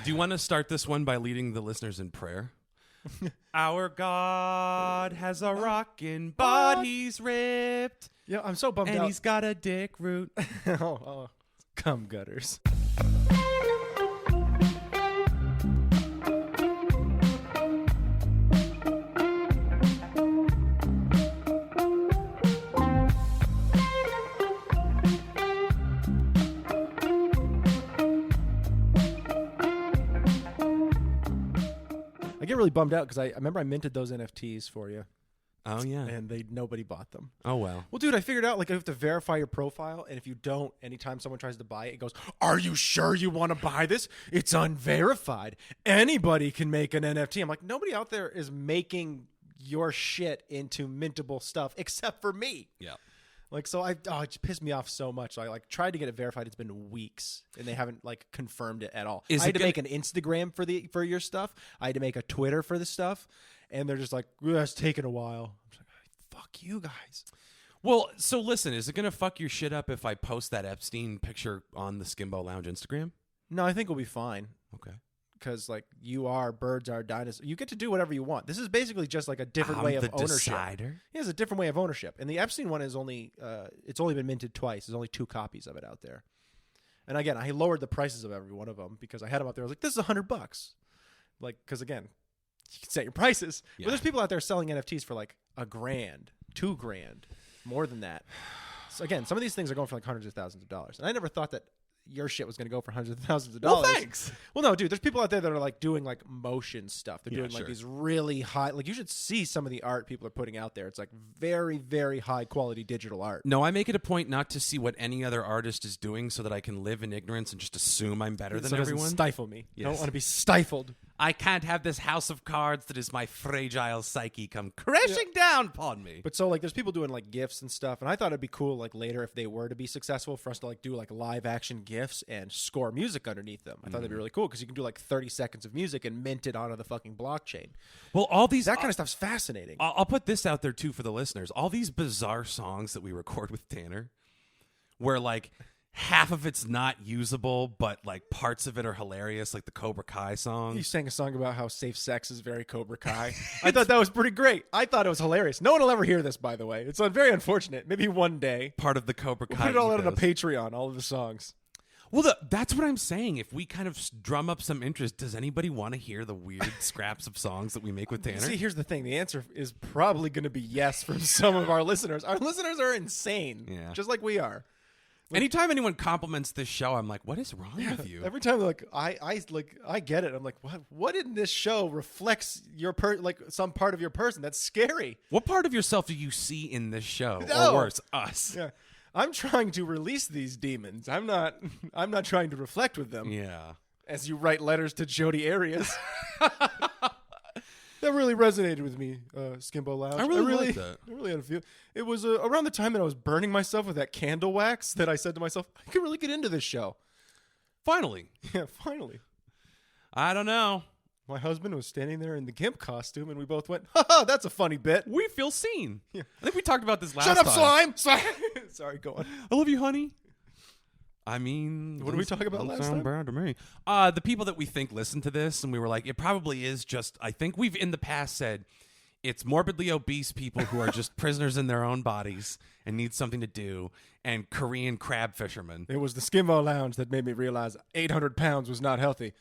Do you want to start this one by leading the listeners in prayer? Our God has a rockin' but he's ripped. Yeah, I'm so bummed out. And he's got a dick root. Cum gutters. I get really bummed out because I remember I minted those NFTs for you. Oh, yeah. And nobody bought them. Oh, well. Well, dude, I figured out, like, you have to verify your profile, and if you don't, anytime someone tries to buy it, it goes, are you sure you want to buy this? It's unverified. Anybody can make an NFT. I'm like, nobody out there is making your shit into mintable stuff except for me. Yeah. Like, so it just pissed me off so much. So I, like, tried to get it verified. It's been weeks, and they haven't, like, confirmed it at all. I had to make an Instagram for your stuff. I had to make a Twitter for the stuff, and they're just like, that's taking a while. I'm just like, fuck you guys. Well, so listen, is it going to fuck your shit up if I post that Epstein picture on the Skimbo Lounge Instagram? No, I think we'll be fine. Okay. Because, like, you are, birds are, dinosaurs. You get to do whatever you want. This is basically just, like, a different way of ownership. Decider. Yeah, it's a different way of ownership. And the Epstein one is only, it's only been minted twice. There's only 2 copies of it out there. And again, I lowered the prices of every one of them because I had them out there. I was like, this is $100. Like, because again, you can set your prices. Yeah. But there's people out there selling NFTs for like $1,000, $2,000, more than that. So again, some of these things are going for like hundreds of thousands of dollars. And I never thought that your shit was going to go for hundreds of thousands of dollars. Well, thanks. Well, no, dude, there's people out there that are like doing like motion stuff. They're doing sure. like these really high, like you should see some of the art people are putting out there. It's like very, very high quality digital art. No, I make it a point not to see what any other artist is doing so that I can live in ignorance and just assume I'm better than everyone. Stifle me. Yes. I don't want to be stifled. I can't have this house of cards that is my fragile psyche come crashing down upon me. But so like there's people doing like GIFs and stuff, and I thought it'd be cool like later if they were to be successful for us to like do like live action GIFs and score music underneath them. I thought that'd be really cool because you can do like 30 seconds of music and mint it onto the fucking blockchain. Well, all these that kind of stuff's fascinating. I'll put this out there too for the listeners. All these bizarre songs that we record with Tanner, where like half of it's not usable, but like parts of it are hilarious, like the Cobra Kai song. You sang a song about how safe sex is very Cobra Kai. I thought that was pretty great. I thought it was hilarious. No one will ever hear this, by the way. It's very unfortunate. Maybe one day. Part of the Cobra Kai. We'll put it all out on a Patreon, all of the songs. Well, that's what I'm saying. If we kind of drum up some interest, does anybody want to hear the weird scraps of songs that we make with Tanner? See, here's the thing. The answer is probably going to be yes from some of our listeners. Our listeners are insane, just like we are. Like, anytime anyone compliments this show, I'm like, what is wrong with you? Every time they're like, I get it. I'm like, what in this show reflects your like some part of your person? That's scary. What part of yourself do you see in this show? No. Or worse, us? Yeah. I'm trying to release these demons. I'm not trying to reflect with them. Yeah. As you write letters to Jody Arias. That really resonated with me, Skimbo Lounge. I really liked that. I really had a feel. It was around the time that I was burning myself with that candle wax that I said to myself, I could really get into this show. Finally. Yeah, finally. I don't know. My husband was standing there in the gimp costume, and we both went, ha, that's a funny bit. We feel seen. Yeah. I think we talked about this last time. Shut up, slime! Sorry, go on. I love you, honey. I mean, what did we talk about last time? Bad to me. The people that we think listen to this, and we were like, it probably is just. I think we've in the past said it's morbidly obese people who are just prisoners in their own bodies and need something to do, and Korean crab fishermen. It was the Skimbo Lounge that made me realize 800 pounds was not healthy,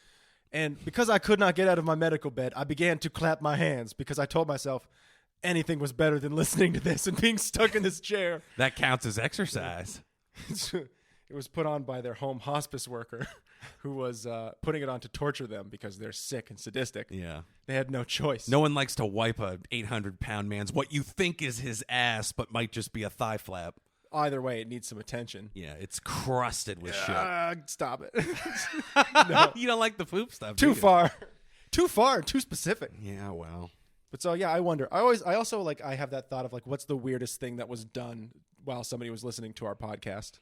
and because I could not get out of my medical bed, I began to clap my hands because I told myself anything was better than listening to this and being stuck in this chair. That counts as exercise. It was put on by their home hospice worker who was putting it on to torture them because they're sick and sadistic. Yeah. They had no choice. No one likes to wipe a 800-pound man's what you think is his ass but might just be a thigh flap. Either way, it needs some attention. Yeah, it's crusted with shit. Stop it. No. You don't like the poop stuff. Too far. Too far. Too specific. Yeah, well. But so, yeah, I wonder. I also, like, I have that thought of, like, what's the weirdest thing that was done while somebody was listening to our podcast?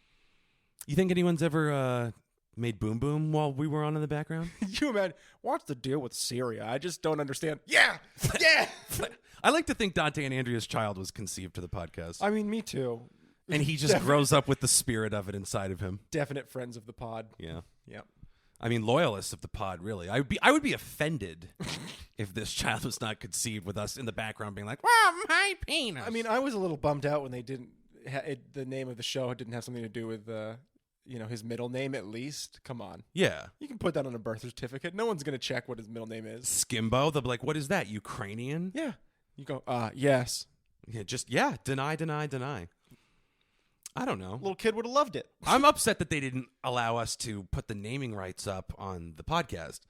You think anyone's ever made Boom Boom while we were on in the background? You imagine, what's the deal with Syria? I just don't understand. Yeah! Yeah! I like to think Dante and Andrea's child was conceived to the podcast. I mean, me too. And he just grows up with the spirit of it inside of him. Definite friends of the pod. Yeah. Yeah. I mean, loyalists of the pod, really. I would be offended if this child was not conceived with us in the background being like, "Wow, my penis." I mean, I was a little bummed out when they didn't. The name of the show didn't have something to do with his middle name. At least, come on. Yeah. You can put that on a birth certificate. No one's gonna check what his middle name is. Skimbo, they'll be like, "What is that? Ukrainian?" Yeah. You go, yes. Yeah, deny. I don't know. Little kid would have loved it. I'm upset that they didn't allow us to put the naming rights up on the podcast.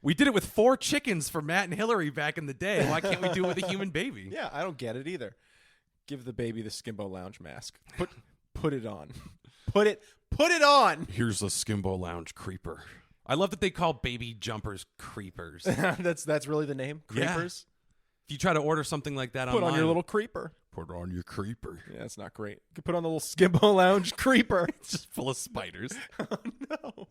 We did it with 4 chickens for Matt and Hillary back in the day. Why can't we do it with a human baby? Yeah, I don't get it either. Give the baby the Skimbo Lounge mask. Put it on. Put it on. Here's the Skimbo Lounge creeper. I love that they call baby jumpers creepers. That's really the name? Creepers? Yeah. If you try to order something like that online. Put on your little creeper. Put on your creeper. Yeah, that's not great. You could put on the little Skimbo Lounge creeper. It's just full of spiders. Oh, no.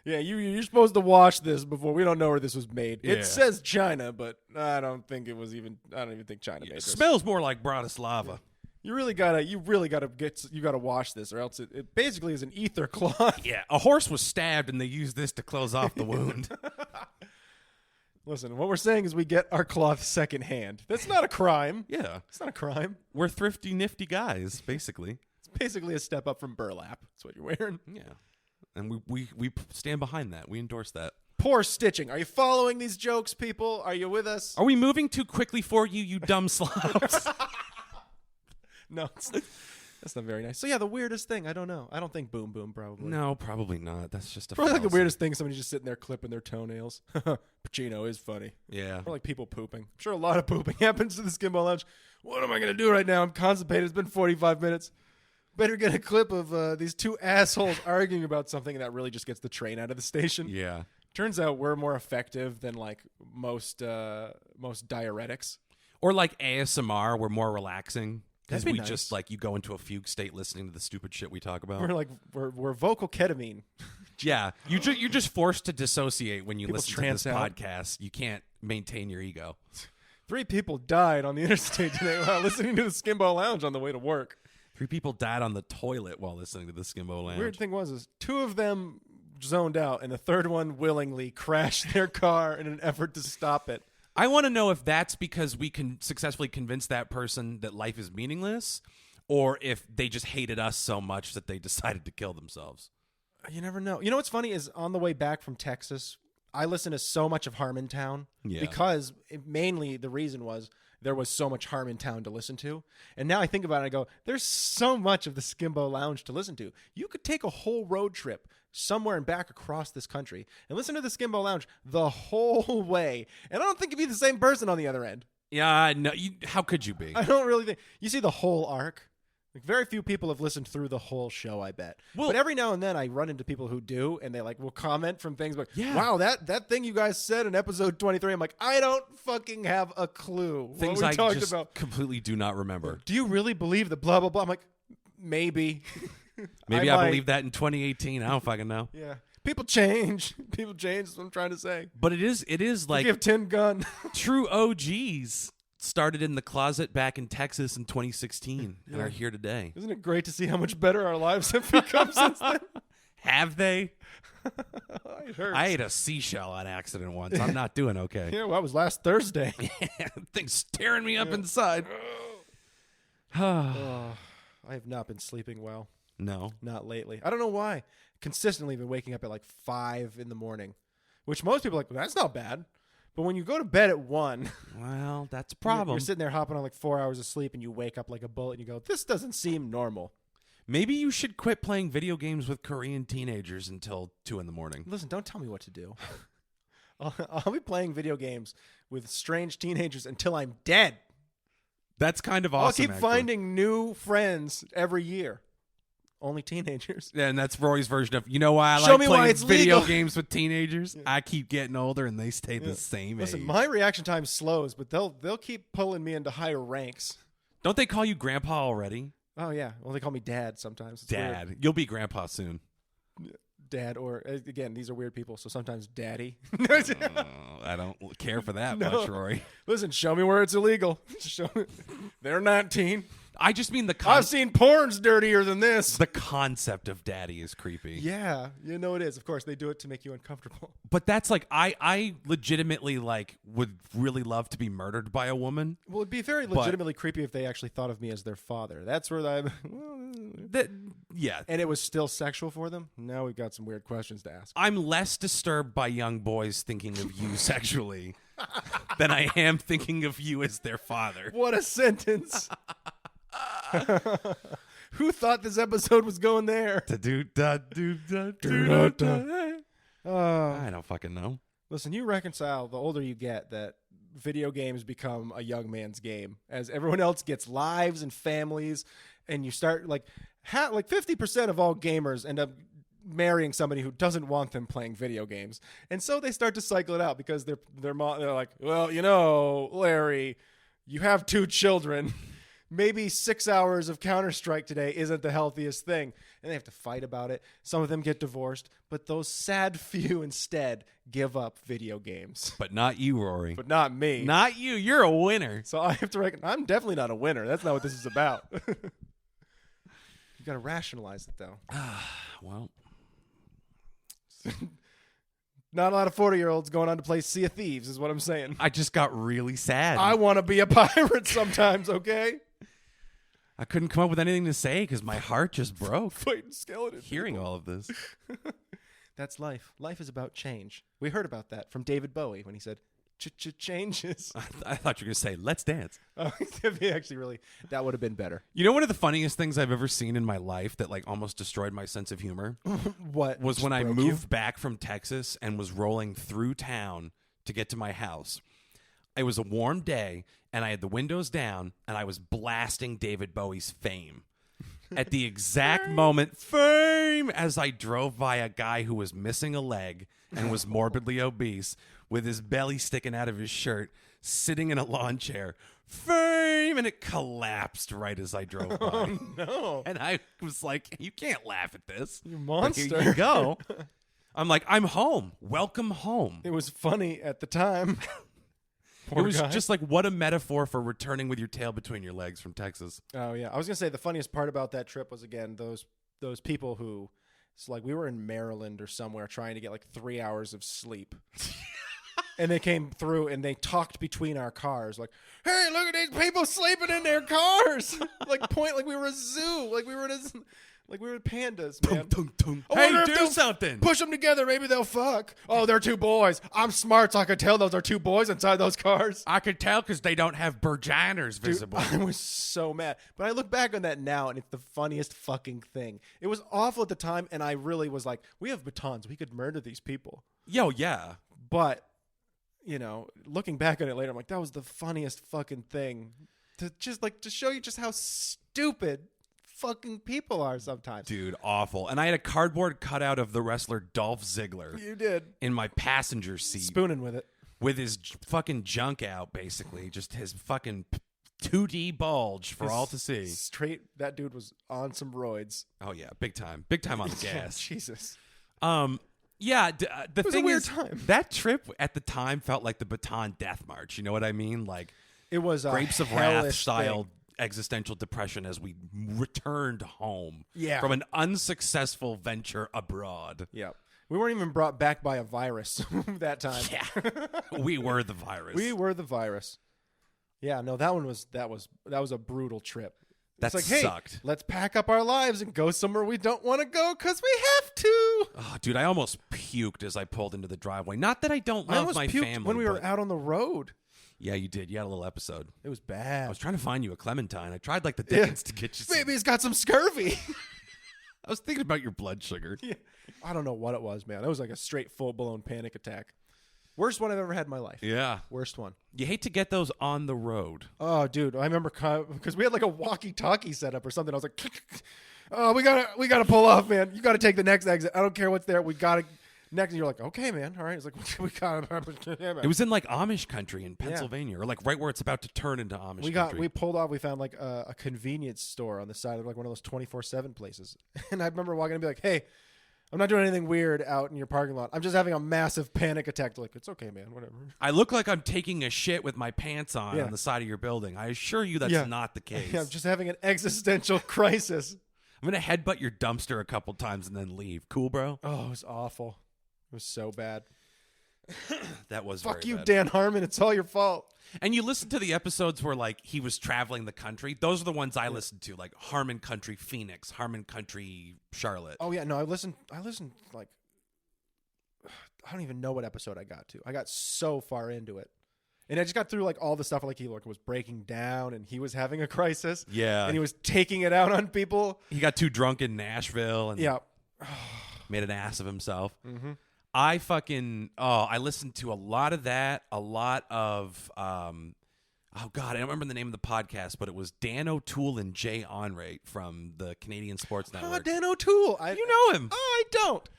Yeah, you're supposed to watch this before. We don't know where this was made. Yeah. It says China, but I don't even think China made It this. smells more like Bratislava. You really gotta wash this, or else it basically is an ether cloth. Yeah, a horse was stabbed and they used this to close off the wound. Listen, what we're saying is we get our cloth secondhand. That's not a crime. Yeah. It's not a crime. We're thrifty, nifty guys, basically. It's basically a step up from burlap. That's what you're wearing. Yeah. And we stand behind that. We endorse that. Poor stitching. Are you following these jokes, people? Are you with us? Are we moving too quickly for you, you dumb slobs? No, that's not very nice. So yeah, the weirdest thing, I don't know. I don't think Boom Boom probably. No, probably not. That's just a Probably like the fallacy. weirdest thing, somebody just sitting there clipping their toenails. Pacino is funny. Yeah. Or like people pooping. I'm sure a lot of pooping happens to the Skimbo Lounge. What am I going to do right now? I'm constipated. It's been 45 minutes. Better get a clip of these 2 assholes arguing about something that really just gets the train out of the station. Yeah. Turns out we're more effective than like most diuretics. Or like ASMR, we're more relaxing. Because That'd be we nice. just like you go into a fugue state listening to the stupid shit we talk about. We're vocal ketamine. Yeah, you're just forced to dissociate when you People listen to this trance out. podcast. You can't maintain your ego. 3 people died on the interstate today while listening to the Skimbo Lounge on the way to work. 3 people died on the toilet while listening to the Skimbo Lounge. Weird thing is 2 of them zoned out, and the 3rd one willingly crashed their car in an effort to stop it. I want to know if that's because we can successfully convince that person that life is meaningless, or if they just hated us so much that they decided to kill themselves. You never know. You know what's funny is on the way back from Texas, I listened to so much of Harmontown because mainly the reason was there was so much Harmontown to listen to. And now I think about it, I go, there's so much of the Skimbo Lounge to listen to. You could take a whole road trip somewhere and back across this country and listen to the Skimbo Lounge the whole way. And I don't think you'd be the same person on the other end. Yeah, no. How could you be? I don't really think. You see the whole arc. Like very few people have listened through the whole show, I bet. Well, but every now and then I run into people who do, and they like will comment from things like, Yeah. wow, that thing you guys said in episode 23. I'm like, I don't fucking have a clue Things what we I talked just about. completely do not remember. Do you really believe the blah, blah, blah? I'm like, maybe. Maybe I I might. believe that in 2018. I don't fucking know. Yeah. People change. People change is what I'm trying to say. But it is like Give Tin Gun. true OGs started in the closet back in Texas in 2016 and are here today. Isn't it great to see how much better our lives have become since then? Have they? It hurts. I ate a seashell on accident once. I'm not doing okay. Yeah, well, that was last Thursday. Thing's tearing me up inside. Oh, I have not been sleeping well. No. Not lately. I don't know why. Consistently been waking up at like 5 in the morning, which most people are like, well, that's not bad. But when you go to bed at 1, Well, that's a you're problem. sitting there hopping on like 4 hours of sleep and you wake up like a bullet and you go, this doesn't seem normal. Maybe you should quit playing video games with Korean teenagers until 2 in the morning. Listen, don't tell me what to do. I'll be playing video games with strange teenagers until I'm dead. That's kind of awesome. I'll keep actually. finding new friends every year. Only teenagers. Yeah, and that's Roy's version of, you know why I Show like me why playing it's video legal. games with teenagers? I keep getting older and they stay the same Listen, age. my reaction time slows, but they'll keep pulling me into higher ranks. Don't they call you grandpa already? Oh yeah, well they call me Dad sometimes. It's Dad. weird. You'll be grandpa soon. Dad, or again, these are weird people, so sometimes Daddy. I don't care for that No. much, Rory. Listen, show me where it's illegal. Show me. They're 19. I just mean I've seen porns dirtier than this. the concept of daddy is creepy. Yeah, you know it is. Of course, they do it to make you uncomfortable. But that's like I legitimately like would really love to be murdered by a woman. Well, it'd be very legitimately creepy if they actually thought of me as their father. That's where I'm. Yeah. And it was still sexual for them. Now we've got some weird questions to ask. I'm less disturbed by young boys thinking of you sexually than I am thinking of you as their father. What a sentence. Who thought this episode was going there? I don't fucking know. Listen, you reconcile the older you get that video games become a young man's game as everyone else gets lives and families, and you start like 50% of all gamers end up marrying somebody who doesn't want them playing video games, and so they start to cycle it out because they're like, well, you know, Larry, you have 2 children. Maybe 6 hours of Counter-Strike today isn't the healthiest thing. And they have to fight about it. Some of them get divorced. But those sad few instead give up video games. But not you, Rory. But not me. Not you. You're a winner. So I have to reckon I'm definitely not a winner. That's not what this is about. You got to rationalize it, though. Well. Not a lot of 40-year-olds going on to play Sea of Thieves is what I'm saying. I just got really sad. I want to be a pirate sometimes, okay? I couldn't come up with anything to say because my heart just broke. Fighting skeletons. Hearing all of this. That's life. Life is about change. We heard about that from David Bowie when he said, changes. I thought you were going to say, let's dance. Actually, that would have been better. You know, one of the funniest things I've ever seen in my life that like almost destroyed my sense of humor What was when I moved back from Texas and was rolling through town to get to my house. It was a warm day, and I had the windows down, and I was blasting David Bowie's Fame. At the exact moment, Fame, as I drove by a guy who was missing a leg and was morbidly obese, with his belly sticking out of his shirt, sitting in a lawn chair. Fame! And it collapsed right as I drove by. Oh, no. And I was like, you can't laugh at this. You monster. Here you go. I'm like, I'm home. Welcome home. It was funny at the time. It was just like, what a metaphor for returning with your tail between your legs from Texas. Oh, yeah. I was going to say the funniest part about that trip was, again, those people who, it's like we were in Maryland or somewhere trying to get like 3 hours of sleep. And they came through and they talked between our cars like, hey, look at these people sleeping in their cars. Like we were a zoo. Like we were pandas, man. Hey, do something. Push them together. Maybe they'll fuck. Oh, they're 2 boys. I'm smart, so I could tell those are 2 boys inside those cars. I could tell because they don't have vaginas visible. Dude, I was so mad. But I look back on that now, and it's the funniest fucking thing. It was awful at the time, and I really was like, we have batons. We could murder these people. Yo, yeah. But, you know, looking back on it later, I'm like, that was the funniest fucking thing. To show you just how stupid fucking people are sometimes. Dude, awful. And I had a cardboard cutout of the wrestler Dolph Ziggler. You did. In my passenger seat. Spooning with it. With his fucking junk out, basically. Just his fucking 2D bulge for all to see. Straight, that dude was on some roids. Oh, yeah. Big time. Big time on the gas. Jesus. Yeah, the thing is, time. That trip at the time felt like the Baton Death March. You know what I mean? Like, it was Grapes of Wrath style existential depression as we returned home from an unsuccessful venture abroad. Yeah. We weren't even brought back by a virus that time. Yeah. We were the virus. We were the virus. Yeah, no, that was a brutal trip. That it's like, sucked. Hey, let's pack up our lives and go somewhere we don't want to go because we have to. Oh, dude, I almost puked as I pulled into the driveway. Not that I don't love my family. When we were out on the road. Yeah, you did. You had a little episode. It was bad. I was trying to find you a Clementine. I tried like the Dickens to get you some. Maybe he's got some scurvy. I was thinking about your blood sugar. Yeah. I don't know what it was, man. It was like a straight full-blown panic attack. Worst one I've ever had in my life. Yeah. Worst one. You hate to get those on the road. Oh, dude. I remember because we had like a walkie-talkie set up or something. I was like, oh, we gotta pull off, man. You got to take the next exit. I don't care what's there. We got to... Next, and you're like, okay, man. All right. It's like, we got it was in like Amish country in Pennsylvania, or like right where it's about to turn into Amish country. We pulled off. We found like a convenience store on the side of like one of those 24/7 places. And I remember walking and be like, hey, I'm not doing anything weird out in your parking lot. I'm just having a massive panic attack. Like, it's okay, man. Whatever. I look like I'm taking a shit with my pants on Yeah. on the side of your building. I assure you that's Yeah. not the case. Yeah, I'm just having an existential crisis. I'm going to headbutt your dumpster a couple times and then leave. Cool, bro? Oh, it was awful. It was so bad. That was Fuck very you, bad. Dan Harmon. It's all your fault. And you listen to the episodes where, like, he was traveling the country. Those are the ones I listened to, like Harmon Country Phoenix, Harmon Country Charlotte. Oh, yeah. No, I listened, like, I don't even know what episode I got to. I got so far into it. And I just got through, like, all the stuff, like, he was breaking down and he was having a crisis. Yeah. And he was taking it out on people. He got too drunk in Nashville and Yeah. made an ass of himself. Mm-hmm. I listened to a lot of that, a lot of, oh God, I don't remember the name of the podcast, but it was Dan O'Toole and Jay Onrait from the Canadian Sports Network. Oh, Dan O'Toole. You know him. I don't.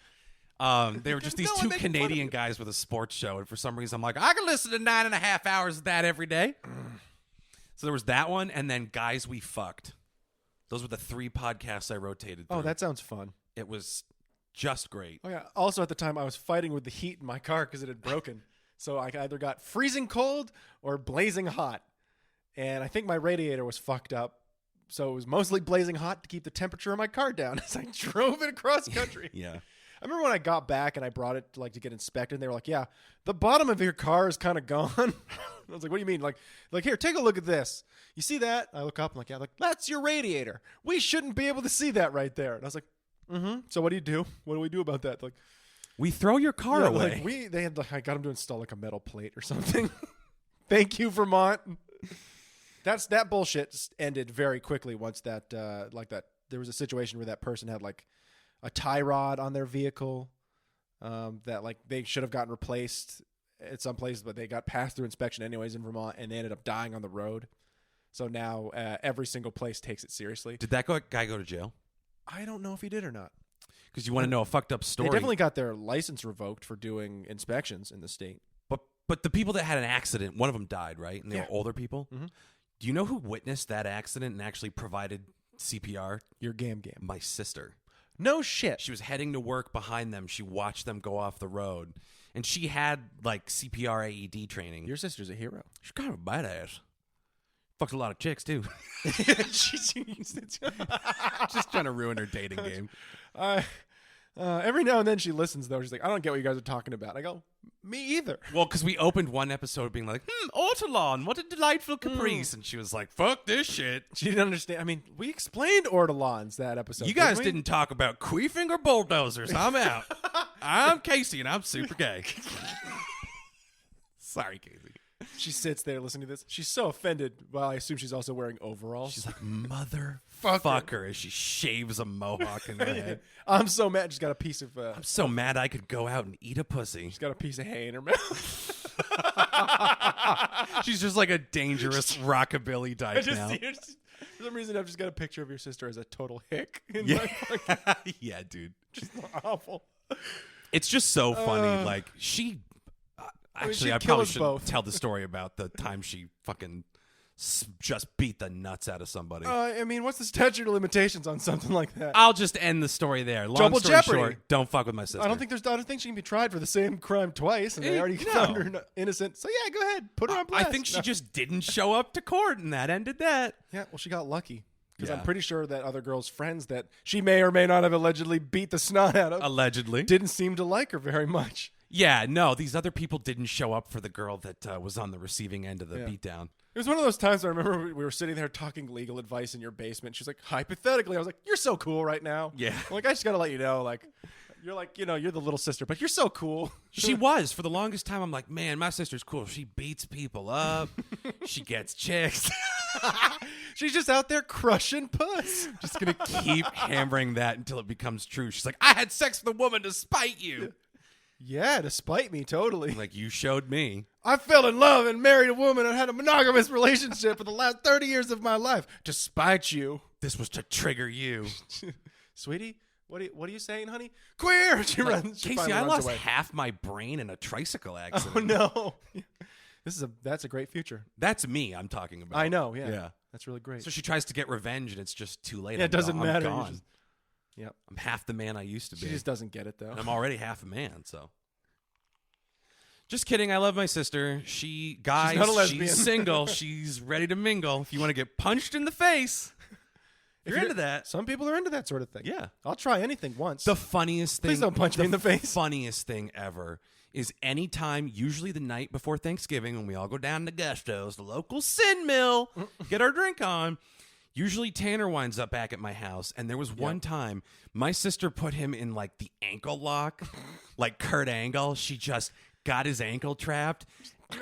They were just these No, I'm two making fun of Canadian you. guys with a sports show, and for some reason I'm like, I can listen to 9.5 hours of that every day. So there was that one, and then Guys We Fucked. Those were the 3 podcasts I rotated through. Oh, that sounds fun. It was just great. Oh, yeah. Also, at the time, I was fighting with the heat in my car because it had broken. So I either got freezing cold or blazing hot. And I think my radiator was fucked up. So it was mostly blazing hot to keep the temperature of my car down as I drove it across country. Yeah. I remember when I got back and I brought it to get inspected, and they were like, yeah, the bottom of your car is kind of gone. I was like, what do you mean? Like, here, take a look at this. You see that? I look up, I'm like, yeah, that's your radiator. We shouldn't be able to see that right there. And I was like, mm-hmm. So what do you do? What do we do about that? Like, We throw your car yeah, away. like, I got them to install like a metal plate or something. Thank you, Vermont. That bullshit just ended very quickly once that there was a situation where that person had like a tie rod on their vehicle that like they should have gotten replaced at some places, but they got passed through inspection anyways in Vermont, and they ended up dying on the road. So now every single place takes it seriously. Did that guy go to jail? I don't know if he did or not. Because you want to know a fucked up story. They definitely got their license revoked for doing inspections in the state. But the people that had an accident, one of them died, right? And they were older people. Mhm. Do you know who witnessed that accident and actually provided CPR? Your game. My sister. No shit. She was heading to work behind them. She watched them go off the road. And she had, like, CPR AED training. Your sister's a hero. She's kind of a badass. Fucked a lot of chicks, too. Just trying to ruin her dating game. Every now and then she listens, though. She's like, I don't get what you guys are talking about. I go, me either. Well, because we opened one episode being like, Ortolan, what a delightful caprice. And she was like, fuck this shit. She didn't understand. I mean, we explained ortolans that episode. You guys we? didn't talk about queefing or bulldozers. I'm out. I'm Casey, and I'm super gay. Sorry, Casey. She sits there listening to this. She's so offended. Well, I assume she's also wearing overalls. She's like, motherfucker, as she shaves a mohawk in her head. I'm so mad. She's got a piece of. I'm so mad I could go out and eat a pussy. She's got a piece of hay in her mouth. She's just like a dangerous rockabilly type now. For some reason, I've just got a picture of your sister as a total hick. In Yeah. my Yeah, dude. just awful. It's just so funny. Like, she... Actually, she'd I kill probably us should both. tell the story about the time she fucking just beat the nuts out of somebody. I mean, what's the statute of limitations on something like that? I'll just end the story there. Long Double story jeopardy. short, don't fuck with my sister. I don't think she can be tried for the same crime twice, and they already No. found her innocent. So yeah, go ahead, put her on I blast. think she No. just didn't show up to court, and that ended that. Yeah, well, she got lucky because Yeah. I'm pretty sure that other girl's friends that she may or may not have allegedly beat the snot out of Allegedly. didn't seem to like her very much. Yeah, no, these other people didn't show up for the girl that was on the receiving end of the Yeah. beatdown. It was one of those times I remember we were sitting there talking legal advice in your basement. She's like, hypothetically, I was like, you're so cool right now. Yeah. I'm like, I just got to let you know, like, you're the little sister, but you're so cool. She was. For the longest time, I'm like, man, my sister's cool. She beats people up. She gets chicks. She's just out there crushing puss. Just going to keep hammering that until it becomes true. She's like, I had sex with a woman to spite you. Yeah, despite me, totally. I'm like, you showed me. I fell in love and married a woman and had a monogamous relationship for the last 30 years of my life, despite you. This was to trigger you. Sweetie, what are you saying, honey? Queer! She runs. She Casey, finally I runs lost away. half my brain in a tricycle accident. Oh, no. That's a great future. That's me I'm talking about. I know, yeah. Yeah. That's really great. So she tries to get revenge, and it's just too late. Yeah, it doesn't matter. I'm You're gone. Yep. I'm half the man I used to be. She just doesn't get it, though. And I'm already half a man, so. Just kidding. I love my sister. She's not a lesbian. She's single. She's ready to mingle. If you want to get punched in the face, if you're into that. Some people are into that sort of thing. Yeah. I'll try anything once. The funniest thing. Please don't punch me in the face. The funniest thing ever is anytime, usually the night before Thanksgiving, when we all go down to Gusto's, the local Sin Mill, get our drink on. Usually Tanner winds up back at my house, and there was one time my sister put him in like the ankle lock, like Kurt Angle. She just got his ankle trapped,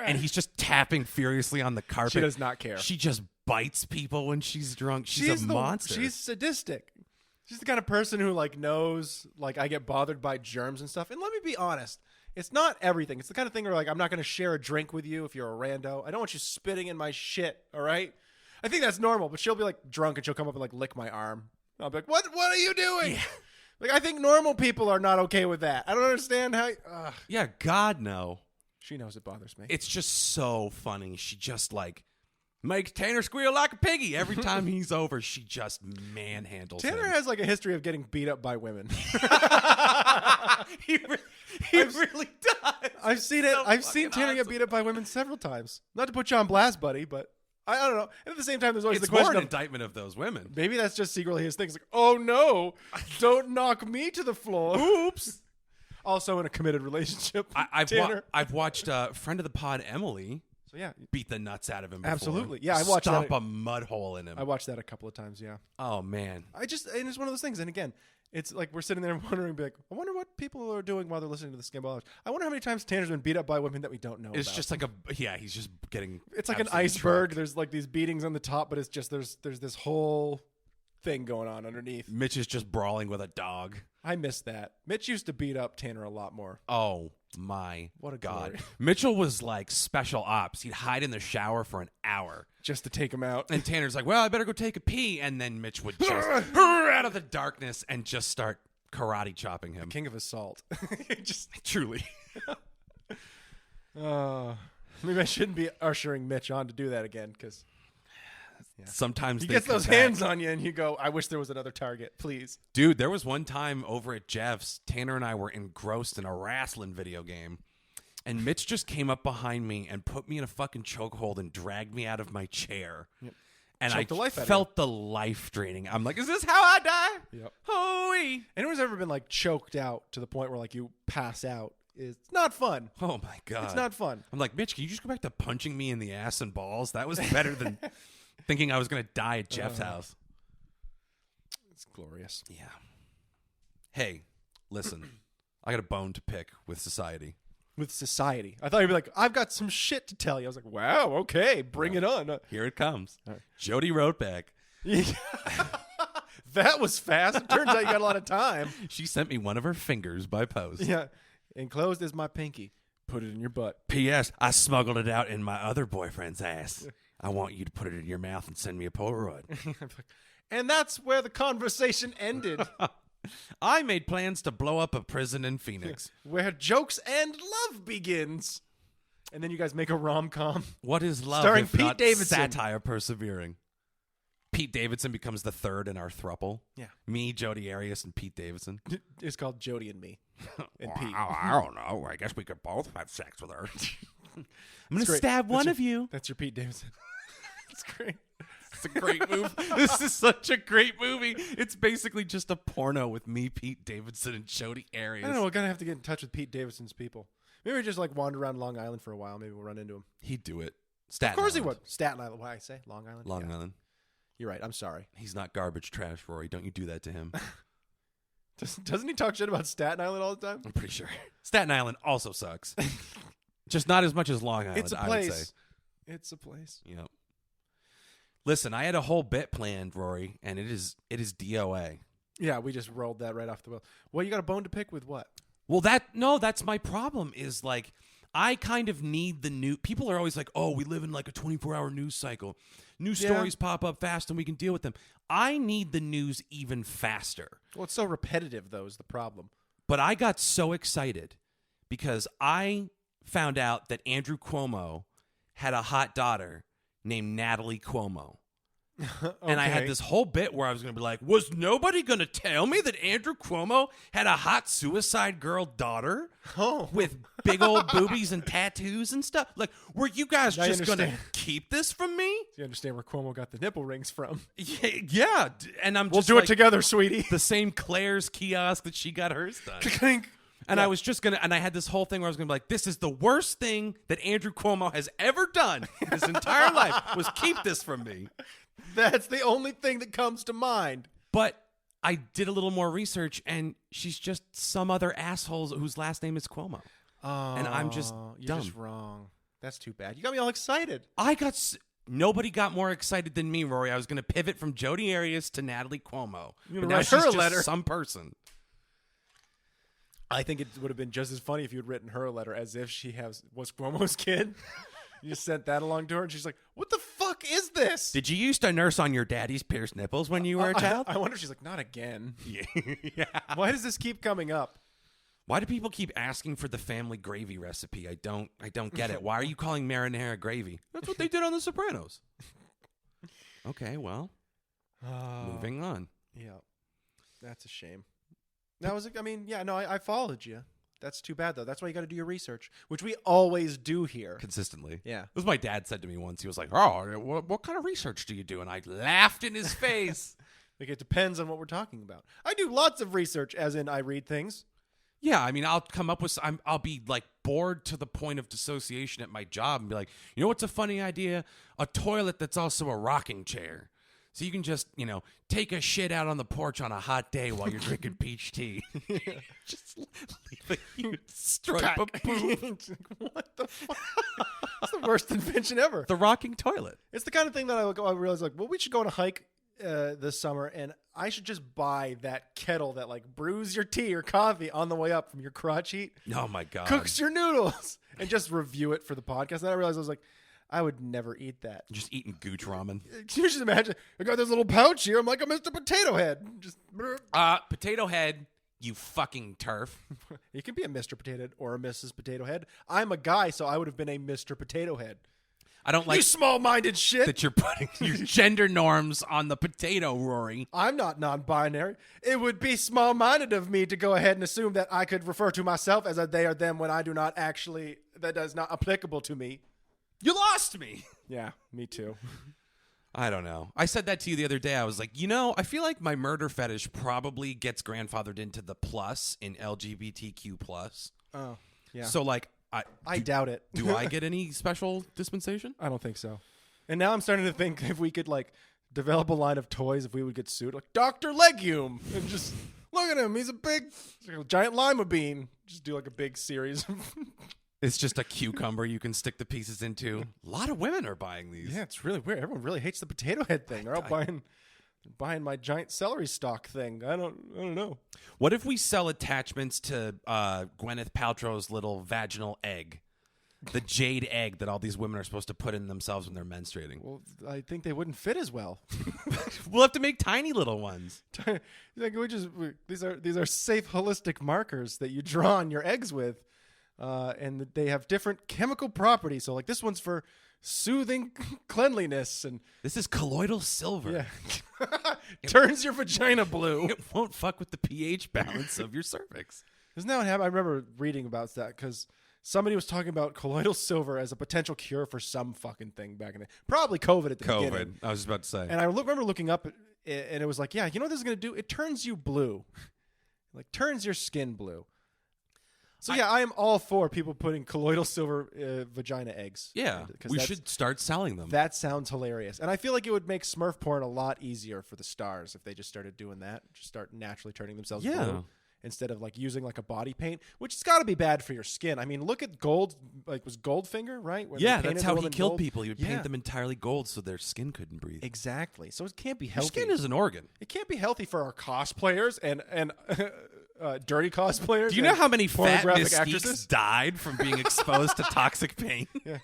and he's just tapping furiously on the carpet. She does not care. She just bites people when she's drunk. She's a monster. She's sadistic. She's the kind of person who like knows like I get bothered by germs and stuff. And let me be honest, it's not everything. It's the kind of thing where like I'm not going to share a drink with you if you're a rando. I don't want you spitting in my shit. All right. I think that's normal, but she'll be like drunk and she'll come up and like lick my arm. I'll be like, "What are you doing?" Yeah. Like I think normal people are not okay with that. I don't understand how. Yeah, God no. She knows it bothers me. It's just so funny. She just like makes Tanner squeal like a piggy every time he's over. She just manhandles Tanner him. has like a history of getting beat up by women. He really does. I've seen it. I've seen Tanner get beat up by women several times. Not to put you on blast, buddy, but I don't know. And at the same time, there's always It's the question more an of indictment of those women. maybe that's just secretly his thing. It's like, oh no, don't knock me to the floor. Oops. Also in a committed relationship. I've watched friend of the pod Emily. So yeah, beat the nuts out of him. Before. Absolutely. Yeah, I watched Stomp that. a mud hole in him. I watched that a couple of times. Yeah. Oh man. And it's one of those things. And again, it's like we're sitting there wondering, be like, I wonder what people are doing while they're listening to the Skimbo. I wonder how many times Tanner's been beat up by women that we don't know. It's about. just like he's just getting. It's like an iceberg. Trucked. There's like these beatings on the top, but it's just there's this whole thing going on underneath. Mitch is just brawling with a dog. I miss that. Mitch used to beat up Tanner a lot more. Oh my what a God. Glory. Mitchell was like special ops. He'd hide in the shower for an hour just to take him out. And Tanner's like, well, I better go take a pee. And then Mitch would just out of the darkness and just start karate chopping him. The king of assault. Just truly. Maybe I shouldn't be ushering Mitch on to do that again because sometimes he gets those hands on you and you go, I wish there was another target, please. Dude, there was one time over at Jeff's, Tanner and I were engrossed in a wrestling video game. And Mitch just came up behind me and put me in a fucking chokehold and dragged me out of my chair. Yep. And I felt the life draining. I'm like, is this how I die? Yep. Hooey. Anyone's ever been like choked out to the point where like you pass out? It's not fun. Oh my God. It's not fun. I'm like, Mitch, can you just go back to punching me in the ass and balls? That was better than thinking I was going to die at Jeff's house. It's glorious. Yeah. Hey, listen, I got a bone to pick with society. With society. I thought you'd be like, I've got some shit to tell you. I was like, wow, okay, bring it on. Here it comes. Right. Jody wrote back. That was fast. It turns out you got a lot of time. She sent me one of her fingers by post. Yeah. Enclosed is my pinky. Put it in your butt. P.S. I smuggled it out in my other boyfriend's ass. I want you to put it in your mouth and send me a Polaroid. And that's where the conversation ended. I made plans to blow up a prison in Phoenix. Where jokes and love begins. And then you guys make a rom-com. What is love starring if Pete not Davidson. Satire persevering? Pete Davidson becomes the third in our thruple. Yeah. Me, Jody Arias, and Pete Davidson. It's called Jody and me. And Pete. I don't know. I guess we could both have sex with her. I'm going to stab one of you. That's your Pete Davidson. It's great. It's a great movie. This is such a great movie. It's basically just a porno with me, Pete Davidson, and Jody Arias. I don't know. We're going to have to get in touch with Pete Davidson's people. Maybe we just like wander around Long Island for a while. Maybe we'll run into him. He'd do it. Staten Of course Island. he would. Staten Island. Why I say? Long Island? Long Island. You're right. I'm sorry. He's not garbage trash, Rory. Don't you do that to him. Doesn't he talk shit about Staten Island all the time? I'm pretty sure. Staten Island also sucks. Just not as much as Long Island, It's a I would say. place. It's a place. Yep. Listen, I had a whole bit planned, Rory, and it is DOA. Yeah, we just rolled that right off the wheel. Well, you got a bone to pick with what? Well, that's my problem is like I kind of need the new people are always like, "Oh, we live in like a 24-hour news cycle. New stories pop up fast and we can deal with them." I need the news even faster. Well, it's so repetitive though is the problem. But I got so excited because I found out that Andrew Cuomo had a hot daughter named Natalie Cuomo. And I had this whole bit where I was going to be like, was nobody going to tell me that Andrew Cuomo had a hot suicide girl daughter with big old boobies and tattoos and stuff? Like, were you guys just going to keep this from me? You understand where Cuomo got the nipple rings from? Yeah. And we'll do it together, sweetie. The same Claire's kiosk that she got hers done. Clink. And I was just going to, and I had this whole thing where I was going to be like, this is the worst thing that Andrew Cuomo has ever done in his entire life was keep this from me. That's the only thing that comes to mind. But I did a little more research, and she's just some other asshole whose last name is Cuomo. Oh, and I'm just you're dumb. just wrong. That's too bad. You got me all excited. Nobody got more excited than me, Rory. I was going to pivot from Jodi Arias to Natalie Cuomo. You're but gonna now write she's her a just letter. some person. I think it would have been just as funny if you had written her a letter as if she was Cuomo's kid. You just sent that along to her, and she's like, what the fuck is this? Did you used to nurse on your daddy's pierced nipples when you were a child? I wonder if she's like, not again. Yeah. Why does this keep coming up? Why do people keep asking for the family gravy recipe? I don't get it. Why are you calling marinara gravy? That's what they did on The Sopranos. Okay, well, moving on. Yeah, that's a shame. I followed you. That's too bad, though. That's why you got to do your research, which we always do here. Consistently. Yeah. It was my dad said to me once. He was like, oh, what kind of research do you do? And I laughed in his face. Like, it depends on what we're talking about. I do lots of research, as in I read things. Yeah, I mean, I'll come up with, I'll be like bored to the point of dissociation at my job and be like, you know what's a funny idea? A toilet that's also a rocking chair. So you can just, take a shit out on the porch on a hot day while you're drinking peach tea. Just leave a huge stripe of poop. What the fuck? That's the worst invention ever. The rocking toilet. It's the kind of thing that I realize, like, well, we should go on a hike this summer, and I should just buy that kettle that, like, brews your tea or coffee on the way up from your crotch heat. Oh, my God. Cooks your noodles. And just review it for the podcast. And then I realized I was like, I would never eat that. Just eating gooch ramen. Can you just imagine? I got this little pouch here. I'm like a Mr. Potato Head. Just Potato Head, you fucking turf. You can be a Mr. Potato Head or a Mrs. Potato Head. I'm a guy, so I would have been a Mr. Potato Head. I don't like you small-minded shit that you're putting your gender norms on the potato, Rory. I'm not non-binary. It would be small-minded of me to go ahead and assume that I could refer to myself as a they or them when I do not actually. That is not applicable to me. You lost me. Yeah, me too. I don't know. I said that to you the other day. I was like, I feel like my murder fetish probably gets grandfathered into the plus in LGBTQ plus. Oh, yeah. So, like, I doubt it. Do I get any special dispensation? I don't think so. And now I'm starting to think if we could, like, develop a line of toys, if we would get sued, like Dr. Legume, and just look at him. He's like a giant lima bean. Just do like a big series. It's just a cucumber you can stick the pieces into. A lot of women are buying these. Yeah, it's really weird. Everyone really hates the potato head thing. They're all buying my giant celery stalk thing. I don't know. What if we sell attachments to Gwyneth Paltrow's little vaginal egg? The jade egg that all these women are supposed to put in themselves when they're menstruating. Well, I think they wouldn't fit as well. We'll have to make tiny little ones. These are safe holistic markers that you draw on your eggs with. And they have different chemical properties. So, like, this one's for soothing cleanliness, and this is colloidal silver. Yeah, turns your vagina blue. It won't fuck with the pH balance of your cervix. Isn't that what happened? I remember reading about that because somebody was talking about colloidal silver as a potential cure for some fucking thing back in the probably COVID at the beginning. I was just about to say. And I remember looking up, and it was like, yeah, you know what this is going to do? It turns you blue, like turns your skin blue. So, I am all for people putting colloidal silver vagina eggs. Yeah, we should start selling them. That sounds hilarious. And I feel like it would make Smurf porn a lot easier for the stars if they just started doing that. Just start naturally turning themselves blue instead of, like, using, like, a body paint, which has got to be bad for your skin. I mean, look at Gold, like, was Goldfinger, right? When that's how he killed gold. people. He would paint them entirely gold so their skin couldn't breathe. Exactly. So it can't be healthy. Your skin is an organ. It can't be healthy for our cosplayers and dirty cosplayers. Do you know how many fat actresses actresses died from being exposed to toxic paint? Yeah.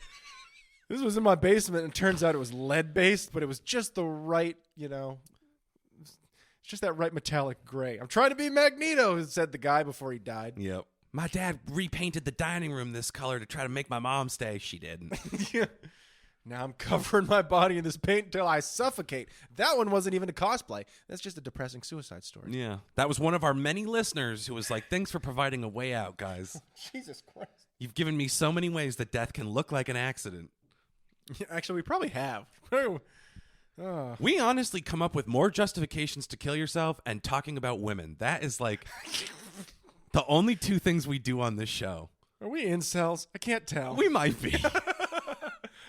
This was in my basement, and it turns out it was lead-based, but it was just the right, it's just that right metallic gray. I'm trying to be Magneto, said the guy before he died. Yep. My dad repainted the dining room this color to try to make my mom stay. She didn't. Yeah. Now I'm covering my body in this paint until I suffocate. That one wasn't even a cosplay. That's just a depressing suicide story. Yeah. That was one of our many listeners who was like, thanks for providing a way out, guys. Jesus Christ. You've given me so many ways that death can look like an accident. Actually, we probably have. We honestly come up with more justifications to kill yourself and talking about women. That is like the only two things we do on this show. Are we incels? I can't tell. We might be.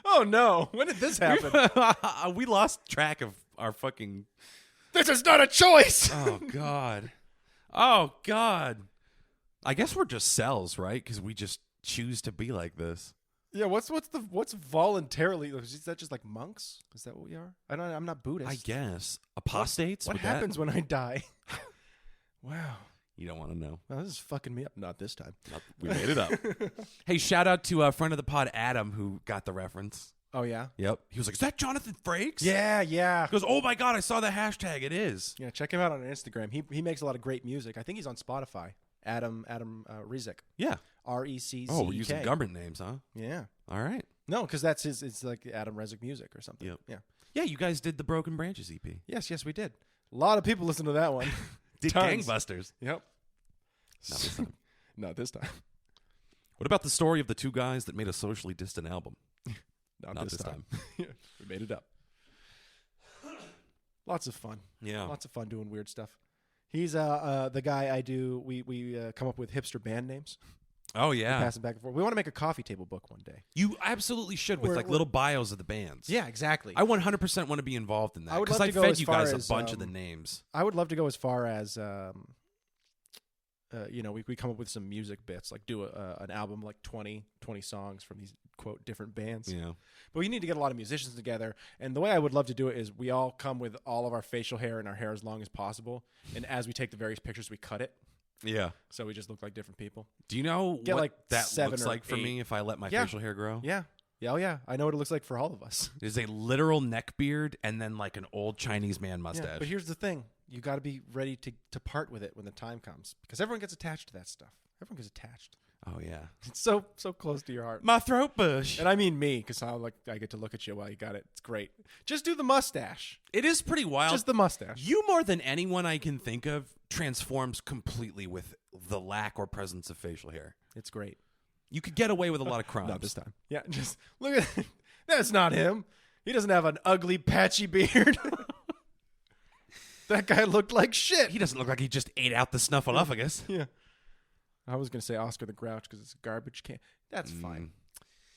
Oh, no. When did this happen? We lost track of our fucking... This is not a choice. Oh, God. Oh, God. I guess we're just cells, right? Because we just choose to be like this. Yeah, what's voluntarily? Is that just like monks? Is that what we are? I'm not Buddhist. I guess. Apostates? What Would happens that... when I die? Wow. You don't want to know. Well, this is fucking me up. Not this time. We made it up. Hey, shout out to a friend of the pod, Adam, who got the reference. Oh, yeah? Yep. He was like, is that Jonathan Frakes? Yeah. He goes, oh, my God, I saw the hashtag. It is. Yeah, check him out on Instagram. He makes a lot of great music. I think he's on Spotify. Adam Rezik. Yeah. R-E-C-Z-E-K. Oh, we're using government names, huh? Yeah. All right. No, because that's his. It's like Adam Rezik music or something. Yep. Yeah. Yeah, you guys did the Broken Branches EP. Yes, we did. A lot of people listen to that one. Did Tons. Gangbusters. Yep. Not this time. Not this time. What about the story of the two guys that made a socially distant album? Not this time. We made it up. Lots of fun. Yeah. Lots of fun doing weird stuff. He's the guy I do. We come up with hipster band names. Oh, yeah. We pass them back and forth. We want to make a coffee table book one day. You absolutely should with little bios of the bands. Yeah, exactly. I 100% want to be involved in that. I would because love I to go fed as you far guys as, a bunch of the names. I would love to go as far as we come up with some music bits, like do an album like 20 songs from these quote different bands. Yeah. But we need to get a lot of musicians together, and the way I would love to do it is we all come with all of our facial hair and our hair as long as possible, and as we take the various pictures, we cut it. Yeah. So we just look like different people. Do you know Get what like that 7 looks or like for 8. me if I let my Yeah. facial hair grow? Yeah. Yeah, oh yeah. I know what it looks like for all of us. It is a literal neck beard and then like an old Chinese man mustache. Yeah, but here's the thing. You got to be ready to part with it when the time comes, because everyone gets attached to that stuff. Everyone gets attached. Oh, yeah. It's so close to your heart. My throat bush. And I mean me, because I get to look at you while you got it. It's great. Just do the mustache. It is pretty wild. Just the mustache. You more than anyone I can think of transforms completely with the lack or presence of facial hair. It's great. You could get away with a lot of crimes. Not this time. Yeah, just look at that's not him. He doesn't have an ugly patchy beard. That guy looked like shit. He doesn't look like he just ate out the snuffleupagus. Yeah. I was going to say Oscar the Grouch because it's a garbage can. That's fine.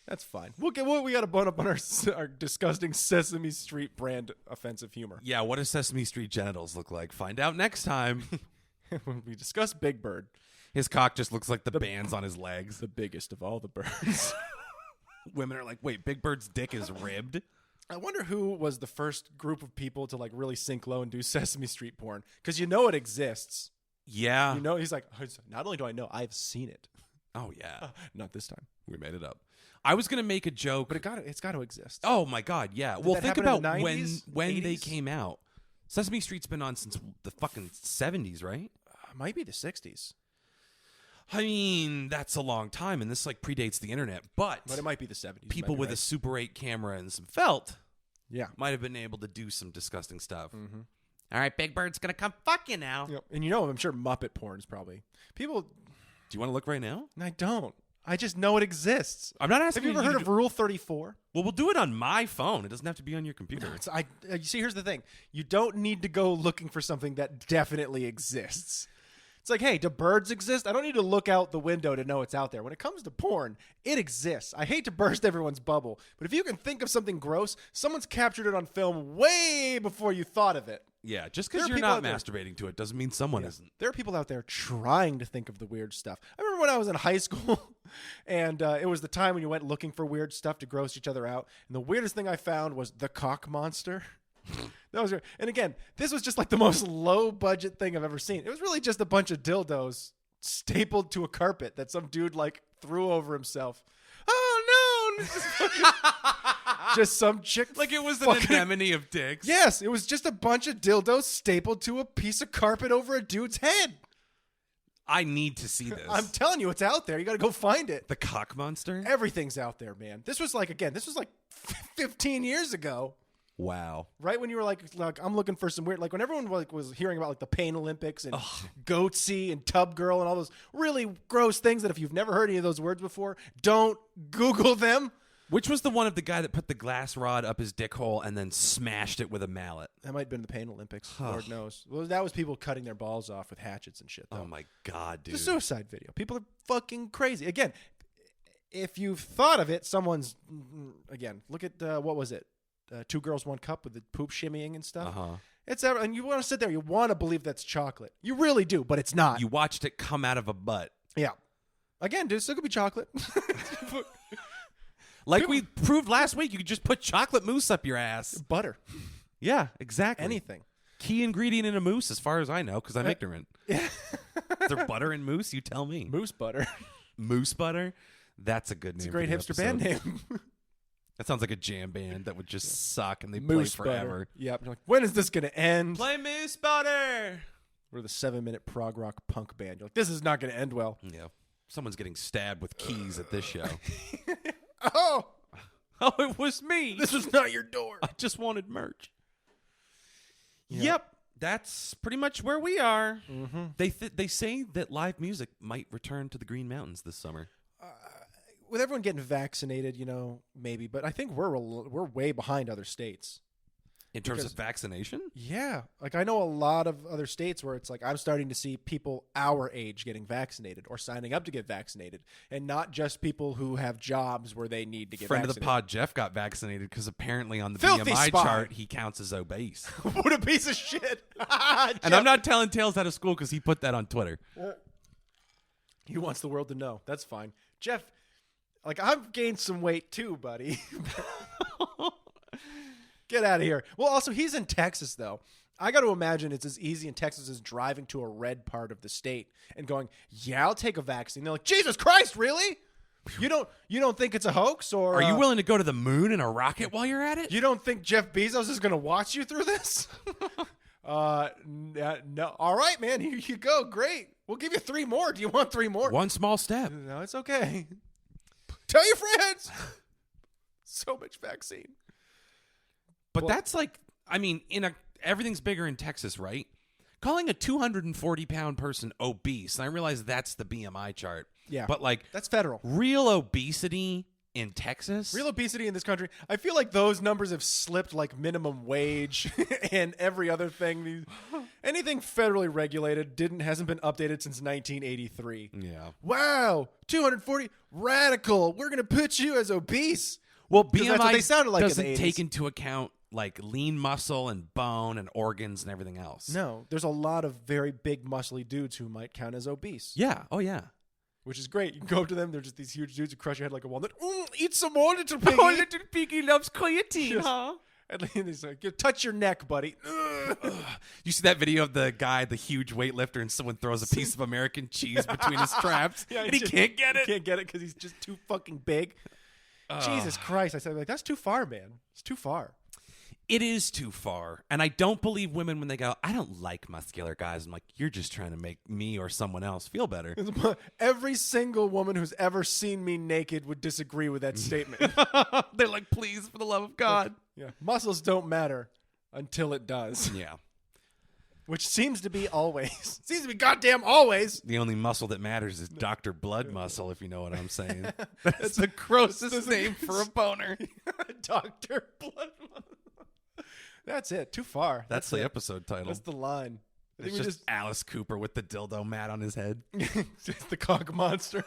That's fine. We got to bone up on our disgusting Sesame Street brand offensive humor. Yeah, what does Sesame Street genitals look like? Find out next time. When we discuss Big Bird. His cock just looks like the bands on his legs. The biggest of all the birds. Women are like, wait, Big Bird's dick is ribbed? I wonder who was the first group of people to like really sink low and do Sesame Street porn. Because you know it exists. Yeah. You know, he's like, not only do I know, I've seen it. Oh, yeah. Not this time. We made it up. I was going to make a joke. But it's got to exist. Oh, my God, yeah. Did well, that think happen in about the when 90s, they 80s? came out. Sesame Street's been on since the fucking 70s, right? Might be the 60s. I mean, that's a long time, and this like predates the internet. But it might be the 70s. people with a Super 8 camera and some felt yeah might have been able to do some disgusting stuff. Mm-hmm. All right, Big Bird's going to come fuck you now. Yep. And I'm sure Muppet porn is probably. People. Do you want to look right now? I don't. I just know it exists. I'm not asking Have you ever heard of Rule 34? Well, we'll do it on my phone. It doesn't have to be on your computer. No, you see, here's the thing. You don't need to go looking for something that definitely exists. It's like, hey, do birds exist? I don't need to look out the window to know it's out there. When it comes to porn, it exists. I hate to burst everyone's bubble, but if you can think of something gross, someone's captured it on film way before you thought of it. Yeah, just There because are you're people not out there- masturbating to it doesn't mean someone isn't. There are people out there trying to think of the weird stuff. I remember when I was in high school, and it was the time when you went looking for weird stuff to gross each other out, and the weirdest thing I found was the cock monster. That was weird. And again, this was just like the most low budget thing I've ever seen. It was really just a bunch of dildos stapled to a carpet that some dude like threw over himself. Oh no! Just some chick. Like it was an fucking- anemone of dicks. Yes, it was just a bunch of dildos stapled to a piece of carpet over a dude's head. I need to see this. I'm telling you, it's out there. You got to go find it. The cock monster? Everything's out there, man. This was like 15 years ago. Wow. Right when you were like I'm looking for some weird, like when everyone was hearing about like the Pain Olympics and Goatsy and Tub Girl and all those really gross things that if you've never heard any of those words before, don't Google them. Which was the one of the guy that put the glass rod up his dick hole and then smashed it with a mallet? That might have been the Pain Olympics. Lord knows. Well, that was people cutting their balls off with hatchets and shit, though. Oh, my God, dude. It's a suicide video. People are fucking crazy. Again, if you've thought of it, someone's... Again, look at, what was it? 2 Girls, 1 Cup with the poop shimmying and stuff. Uh-huh. And you want to sit there. You want to believe that's chocolate. You really do, but it's not. You watched it come out of a butt. Yeah. Again, dude, it still could be chocolate. Like we proved last week, you could just put chocolate mousse up your ass. Butter. Yeah, exactly. Anything. Key ingredient in a mousse, as far as I know, because I'm ignorant. Yeah. Is there butter in mousse? You tell me. Moose butter. Moose butter? That's a good name. It's a great for the hipster episode. band name. That sounds like a jam band that would just suck and they Moose play forever. butter. Yep. You're like, when is this going to end? Play Moose butter. We're the 7-minute prog rock punk band. You're like, this is not going to end well. Yeah. Someone's getting stabbed with keys at this show. Oh, It was me. this is not your door. I just wanted merch. Yep. Yep. That's pretty much where we are. Mm-hmm. They say that live music might return to the Green Mountains this summer. With everyone getting vaccinated, maybe, but I think we're way behind other states. In terms of vaccination? Yeah. Like I know a lot of other states where it's like I'm starting to see people our age getting vaccinated or signing up to get vaccinated and not just people who have jobs where they need to get Friend vaccinated. of the pod, Jeff, got vaccinated because apparently on the Filthy BMI spot. chart, he counts as obese. What a piece of shit. And I'm not telling tales out of school because he put that on Twitter. He wants the world to know. That's fine. Jeff, like I've gained some weight too, buddy. Get out of here. Well, also, he's in Texas, though. I got to imagine it's as easy in Texas as driving to a red part of the state and going, yeah, I'll take a vaccine. They're like, Jesus Christ, really? You don't think it's a hoax? Or Are you willing to go to the moon in a rocket while you're at it? You don't think Jeff Bezos is going to watch you through this? No. All right, man. Here you go. Great. We'll give you 3 more. Do you want 3 more? One small step. No, it's okay. Tell your friends. So much vaccine. But that's like, I mean, everything's bigger in Texas, right? Calling a 240-pound person obese, and I realize that's the BMI chart. Yeah. But like, That's federal. real obesity in Texas? Real obesity in this country, I feel like those numbers have slipped like minimum wage and every other thing. Anything federally regulated hasn't been updated since 1983. Yeah. Wow, 240, radical. We're going to put you as obese. Well, Because BMI that's what they sounded like in the doesn't 80s. take into account like lean muscle and bone and organs and everything else. No, there's a lot of very big muscly dudes who might count as obese. Yeah. Oh, yeah. Which is great. You can go up to them. They're just these huge dudes who crush your head like a walnut. Eat some more, little piggy. Oh, little piggy loves creatine, Yes. huh? And then he's like, touch your neck, buddy. You see that video of the guy, the huge weightlifter, and someone throws a piece of American cheese between his traps, Yeah, and he can't get it. He can't get it because he's just too fucking big. Jesus Christ. I said, like, that's too far, man. It's too far. It is too far. And I don't believe women when they go, I don't like muscular guys. I'm like, you're just trying to make me or someone else feel better. Every single woman who's ever seen me naked would disagree with that statement. They're like, please, for the love of God. Yeah, muscles don't matter until it does, Yeah. which seems to be always. Seems to be goddamn always. The only muscle that matters is Dr. Blood Muscle, if you know what I'm saying. That's the grossest name for a boner. Dr. Blood. That's it. Too far. That's the it. episode title. That's the line. I think It's we just Alice Cooper with the dildo mat on his head. just the cock monster.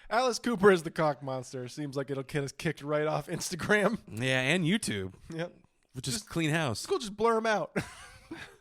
Alice Cooper is the cock monster. Seems like it'll get us kicked right off Instagram. Yeah, and YouTube. Yep. Which is clean house. It's cool. Just blur them out.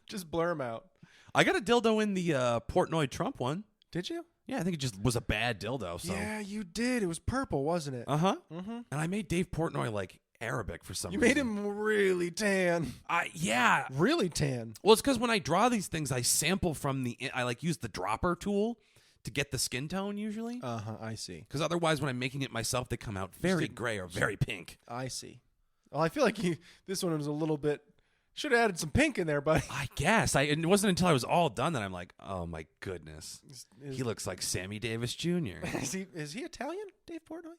Just blur them out. I got a dildo in the Portnoy Trump one. Did you? Yeah, I think it just was a bad dildo. So. Yeah, you did. It was purple, wasn't it? Uh-huh. And I made Dave Portnoy like Arabic for some You reason. made him really tan. Yeah. Really tan. Well, it's because when I draw these things, I sample from I like use the dropper tool to get the skin tone usually. Uh-huh, I see. Because otherwise, when I'm making it myself, they come out very gray or very pink. I see. Well, I feel like this one was a little bit Should have added some pink in there, buddy. I guess. It wasn't until I was all done that I'm like, oh my goodness. He looks like Sammy Davis Jr. Is he Italian, Dave Portnoy?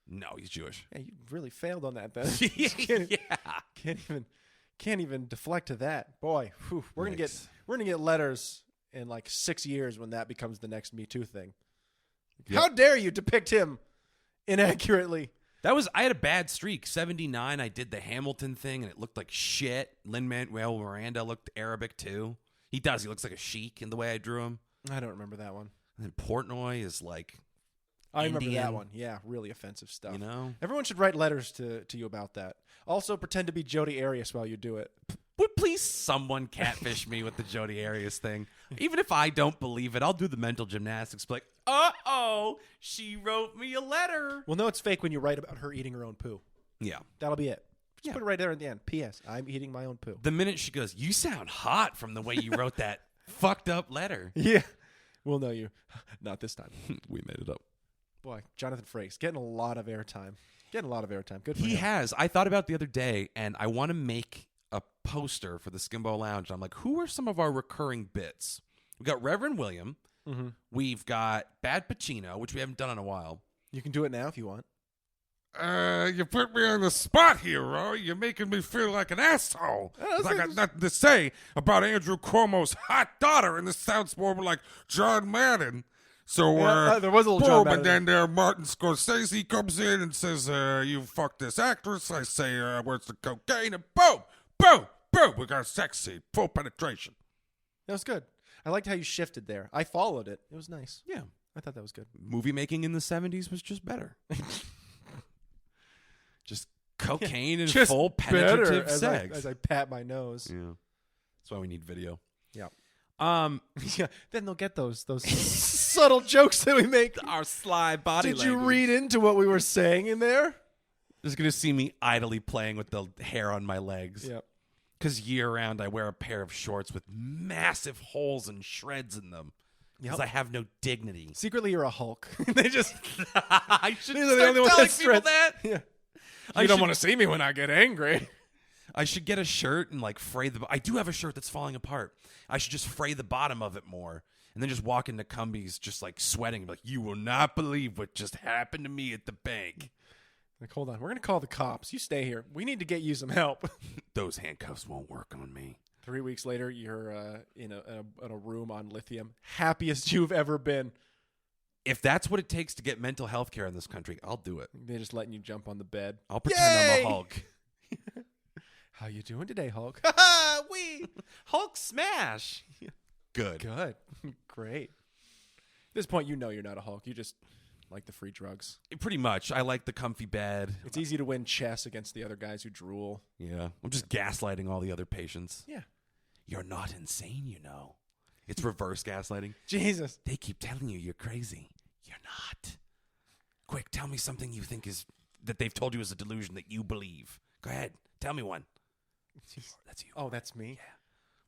No, he's Jewish. Yeah, you really failed on that, then. Yeah. Can't even deflect to that. Boy, whew, we're gonna get letters in like 6 years when that becomes the next Me Too thing. Yep. How dare you depict him inaccurately? I had a bad streak. 79, I did the Hamilton thing, and it looked like shit. Lin-Manuel Miranda looked Arabic, too. He does. He looks like a sheik in the way I drew him. I don't remember that one. And then Portnoy is like I Indian. remember that one. Yeah, really offensive stuff. You know? Everyone should write letters to you about that. Also, pretend to be Jodi Arias while you do it. Would please someone catfish me with the Jodi Arias thing? Even if I don't believe it, I'll do the mental gymnastics. Like, uh-oh, she wrote me a letter. Well, no, it's fake when you write about her eating her own poo. Yeah. That'll be it. Just put it right there at the end. P.S. I'm eating my own poo. The minute she goes, you sound hot from the way you wrote that fucked up letter. Yeah. We'll know you. Not this time. We made it up. Boy, Jonathan Frakes getting a lot of airtime. Good for He him. has. I thought about it the other day, and I want to make a poster for the Skimbo Lounge. I'm like, who are some of our recurring bits? We got Reverend William. Mm-hmm. We've got Bad Pacino, which we haven't done in a while. You can do it now if you want. You put me on the spot here, Rory. You're making me feel like an asshole. 'Cause I got just- nothing to say about Andrew Cuomo's hot daughter, and this sounds more like John Madden. So, there was a little John boom, Madden. and then Martin Scorsese comes in and says, you fucked this actress. I say, where's the cocaine? And boom, boom, boom, we got a sex scene, full penetration. That was good. I liked how you shifted there. I followed it. It was nice. Yeah. I thought that was good. Movie making in the 70s was just better. Just cocaine and Just full better penetrative as sex. I pat my nose. Yeah. That's why we need video. Yeah. Yeah. Then they'll get those subtle jokes that we make. Our sly body Did you read into what we were saying in there? Just going to see me idly playing with the hair on my legs. Yep. Because year-round I wear a pair of shorts with massive holes and shreds in them. Because I have no dignity. Secretly, you're a Hulk. They just I should These are the start only ones telling that people stretch. that. Yeah. I You don't should- want to see me when I get angry. I should get a shirt and like fray the. I do have a shirt that's falling apart. I should just fray the bottom of it more, and then just walk into Cumbies just like sweating, like you will not believe what just happened to me at the bank. Like, hold on, we're gonna call the cops. You stay here. We need to get you some help. Those handcuffs won't work on me. 3 weeks later, you're in a room on lithium, happiest you've ever been. If that's what it takes to get mental health care in this country, I'll do it. They're just letting you jump on the bed. I'll pretend I'm Yay! a Hulk. How you doing today, Hulk? We Hulk smash. Good. Good, great. At this point, you know you're not a Hulk. You just like the free drugs. Pretty much. I like the comfy bed. It's easy to win chess against the other guys who drool. Yeah. I'm just gaslighting all the other patients. Yeah. You're not insane, you know. It's reverse gaslighting. Jesus. They keep telling you you're crazy. You're not. Quick, tell me something you think is that they've told you is a delusion that you believe. Go ahead. Tell me one. That's you. Oh, that's me.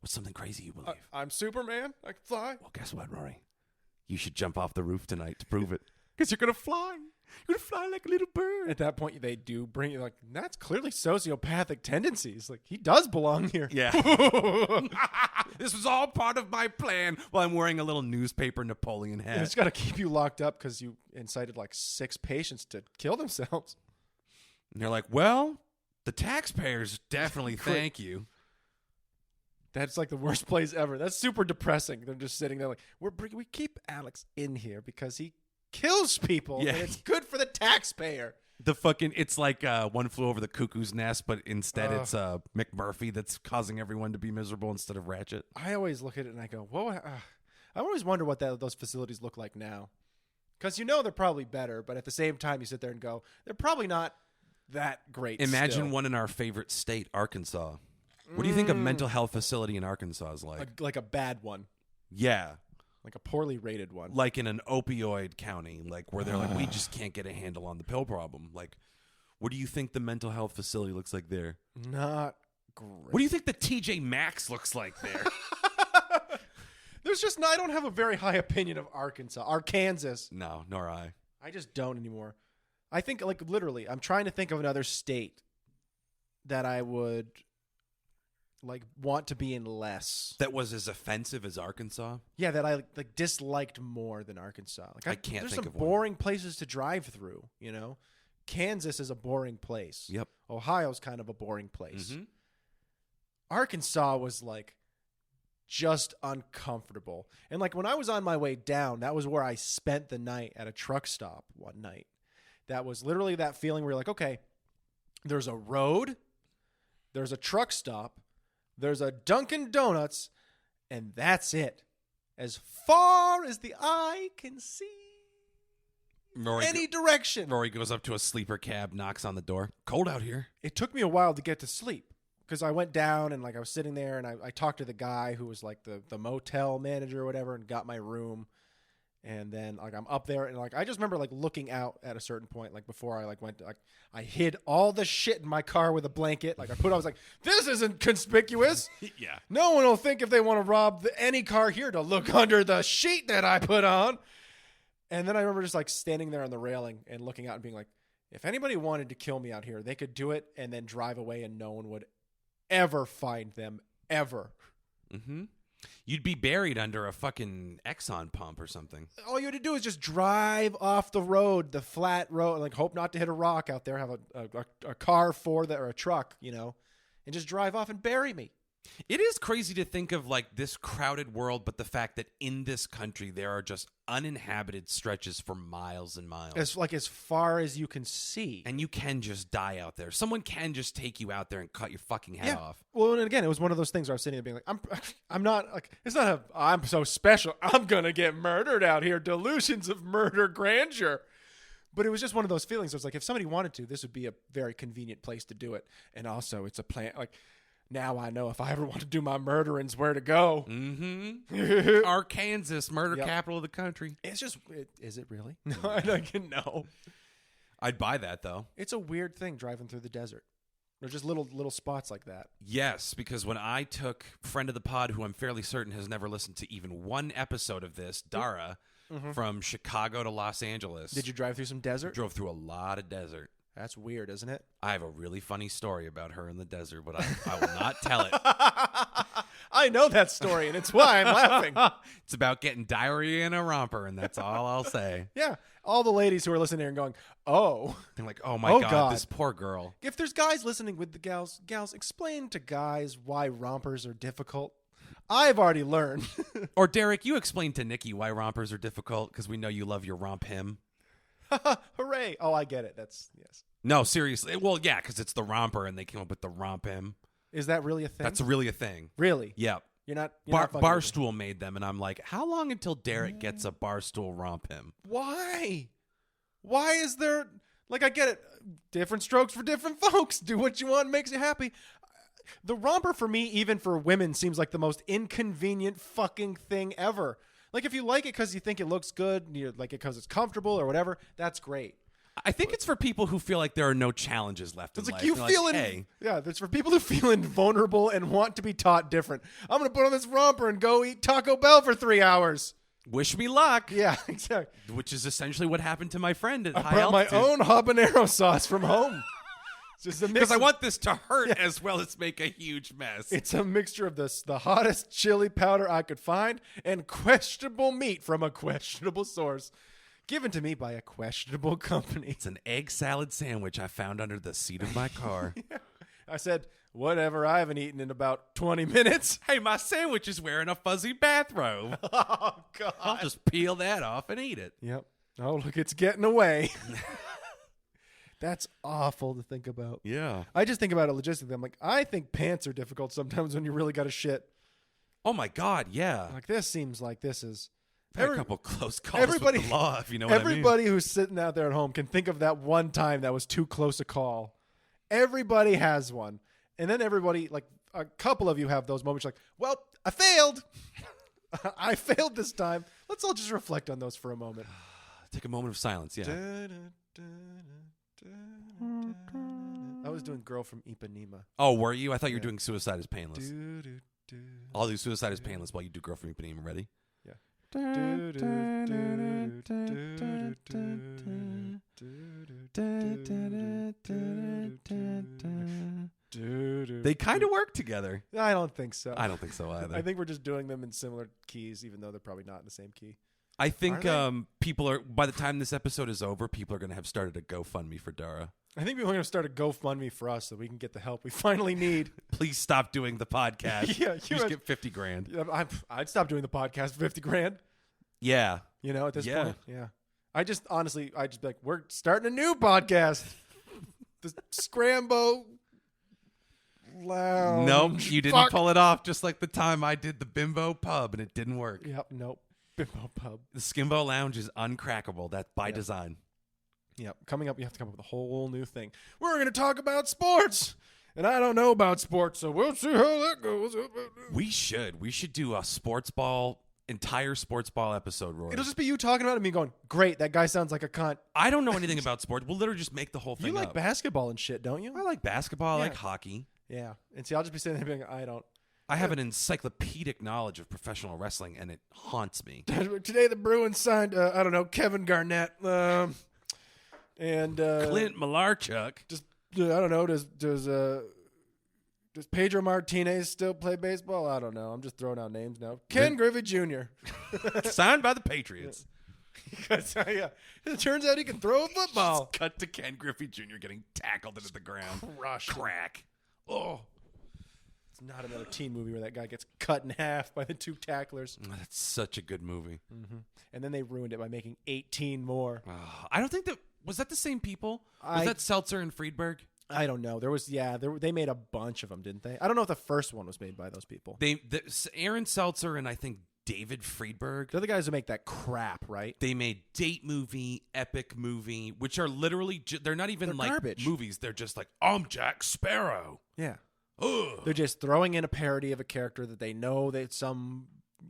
What's something crazy you believe? I'm Superman. I can fly. Well, guess what, Rory? You should jump off the roof tonight to prove it. Because you're going to fly. You're going to fly like a little bird. At that point, they do bring you like, that's clearly sociopathic tendencies. Like, he does belong here. Yeah. This was all part of my plan while I'm wearing a little newspaper Napoleon hat. And it's got to keep you locked up because you incited like 6 patients to kill themselves. And they're like, well, the taxpayers definitely thank you. That's like the worst place ever. That's super depressing. They're just sitting there like, we keep Alex in here because he kills people. Yeah. And it's good for the taxpayer. The fucking, it's like One Flew Over the Cuckoo's Nest, but instead it's McMurphy that's causing everyone to be miserable instead of Ratchet. I always look at it and I go, whoa. I always wonder what those facilities look like now. Because you know they're probably better, but at the same time you sit there and go, they're probably not that great. Imagine still. one in our favorite state, Arkansas. What do you think a mental health facility in Arkansas is like? Like a bad one. Yeah. Like a poorly rated one. Like in an opioid county, like where they're like, we just can't get a handle on the pill problem. Like, what do you think the mental health facility looks like there? Not great. What do you think the TJ Maxx looks like there? There's just I don't have a very high opinion of Arkansas. No, nor I. I just don't anymore. I think like literally, I'm trying to think of another state that I would. like want to be in less. That was as offensive as Arkansas. Yeah, that I like disliked more than Arkansas. Like I can't there's think some of one. boring places to drive through, you know. Kansas is a boring place. Yep. Ohio's kind of a boring place. Mm-hmm. Arkansas was like just uncomfortable. And like when I was on my way down, that was where I spent the night at a truck stop one night. That was literally that feeling where you're like, okay, there's a road, there's a truck stop, there's a Dunkin' Donuts, and that's it. As far as the eye can see. Any direction. Rory goes up to a sleeper cab, knocks on the door. Cold out here. It took me a while to get to sleep because I went down and like I was sitting there and I talked to the guy who was like the motel manager or whatever and got my room. And then like I'm up there and like I just remember like looking out at a certain point like before I like went to, like I hid all the shit in my car with a blanket. Like I was like, this isn't conspicuous. Yeah. No one will think if they want to rob any car here to look under the sheet that I put on. And then I remember just like standing there on the railing and looking out and being like, if anybody wanted to kill me out here, they could do it and then drive away and no one would ever find them ever. Mm-hmm. You'd be buried under a fucking Exxon pump or something. All you had to do is just drive off the road, the flat road, like hope not to hit a rock out there, have a car for that or a truck, you know, and just drive off and bury me. It is crazy to think of like this crowded world, but the fact that in this country there are just uninhabited stretches for miles and miles. As far as you can see. And you can just die out there. Someone can just take you out there and cut your fucking head off. Well, and again, it was one of those things where I was sitting there being like, I'm not like, it's not I'm so special. I'm going to get murdered out here. Delusions of murder grandeur. But it was just one of those feelings. It was like, if somebody wanted to, this would be a very convenient place to do it. And also it's a plan. Like, now I know if I ever want to do my murderings, where to go. Mm-hmm. Arkansas, murder capital of the country. It's just, is it really? No, I don't know. I'd buy that, though. It's a weird thing driving through the desert. There's just little spots like that. Yes, because when I took friend of the pod, who I'm fairly certain has never listened to even one episode of this, Dara, from Chicago to Los Angeles. Did you drive through some desert? Drove through a lot of desert. That's weird, isn't it? I have a really funny story about her in the desert, but I will not tell it. I know that story, and it's why I'm laughing. It's about getting diarrhea in a romper, and that's all I'll say. Yeah. All the ladies who are listening here and going, oh. They're like, oh, my God, this poor girl. If there's guys listening with the gals, explain to guys why rompers are difficult. I've already learned. Or, Derek, you explain to Nikki why rompers are difficult, because we know you love your romp him. Hooray. Oh, I get it. That's, yes. No, seriously. Well, yeah, because it's the romper, and they came up with the romp him. Is that really a thing? That's really a thing. Really? Yep. You're not fucking Barstool made them, and I'm like, how long until Derek gets a Barstool romp him? Why? Why is there... Like, I get it. Different strokes for different folks. Do what you want makes you happy. The romper for me, even for women, seems like the most inconvenient fucking thing ever. Like, if you like it because you think it looks good, you like it because it's comfortable or whatever, that's great. I think it's for people who feel like there are no challenges left in It's life. like you feeling, hey. yeah. That's for people who feel vulnerable and want to be taught different. I'm gonna put on this romper and go eat Taco Bell for 3 hours. Wish me luck. Yeah, exactly. Which is essentially what happened to my friend at I high brought altitude. my own habanero sauce from home. Because I want this to hurt as well as make a huge mess. It's a mixture of the hottest chili powder I could find and questionable meat from a questionable source. Given to me by a questionable company. It's an egg salad sandwich I found under the seat of my car. Yeah. I said, whatever, I haven't eaten in about 20 minutes. Hey, my sandwich is wearing a fuzzy bathrobe. Oh, God. I'll just peel that off and eat it. Yep. Oh, look, it's getting away. That's awful to think about. Yeah. I just think about it logistically. I'm like, I think pants are difficult sometimes when you really got to shit. Oh, my God, yeah. Like, this seems like this is... Had a couple close calls with the law, if you know what I mean. Everybody who's sitting out there at home can think of that one time that was too close a call. Everybody has one. And then everybody, like a couple of you have those moments like, well, I failed. I failed this time. Let's all just reflect on those for a moment. Take a moment of silence, yeah. I was doing Girl from Ipanema. Oh, were you? I thought you were doing Suicide is Painless. I'll do Suicide is Painless while you do Girl from Ipanema. Ready? Yeah. They kind of work together. I don't think so. I don't think so either. I think we're just doing them in similar keys, even though they're probably not in the same key. I think Are they? people are, by the time this episode is over, people are going to have started a GoFundMe for Dara. I think we're going to start a GoFundMe for us so we can get the help we finally need. Please stop doing the podcast. Yeah, Just get 50 grand. Yeah, I'd stop doing the podcast for 50 grand. Yeah. You know, at this Yeah. point. Yeah. I just honestly, I just be like, we're starting a new podcast. The Skimbo Lounge. Nope, you didn't pull it off, just like the time I did the Bimbo Pub and it didn't work. Yep, nope. Bimbo Pub. The Skimbo Lounge is uncrackable. That's by design. Yep. Coming up, you have to come up with a whole new thing. We're going to talk about sports. And I don't know about sports, so we'll see how that goes. We should do a entire sports ball episode, Rory. It'll just be you talking about it and me going, great, that guy sounds like a cunt. I don't know anything about sports. We'll literally just make the whole thing You like up. basketball and shit, don't you? I like basketball. Yeah. I like hockey. Yeah. And see, I'll just be sitting there being, I don't. I have an encyclopedic knowledge of professional wrestling, and it haunts me. Today the Bruins signed, I don't know, Kevin Garnett. And Clint Malarchuk. just I don't know. Does Pedro Martinez still play baseball? I don't know. I'm just throwing out names now. Ken Griffey Jr. Signed by the Patriots. Yeah, it turns out he can throw a football. Cut to Ken Griffey Jr. getting tackled into the ground. Crushed. Crack. Oh, It's not another teen movie where that guy gets cut in half by the two tacklers. that's such a good movie. And then they ruined it by making 18 more. I don't think was that the same people? Was that Seltzer and Friedberg? I don't know. They made a bunch of them, didn't they? I don't know if the first one was made by those people. Aaron Seltzer and I think David Friedberg. They're the guys who make that crap, right? They made Date Movie, Epic Movie, which are literally they're not even They're like garbage. movies. They're just like I'm Jack Sparrow. Yeah. Ugh. They're just throwing in a parody of a character that they know that some,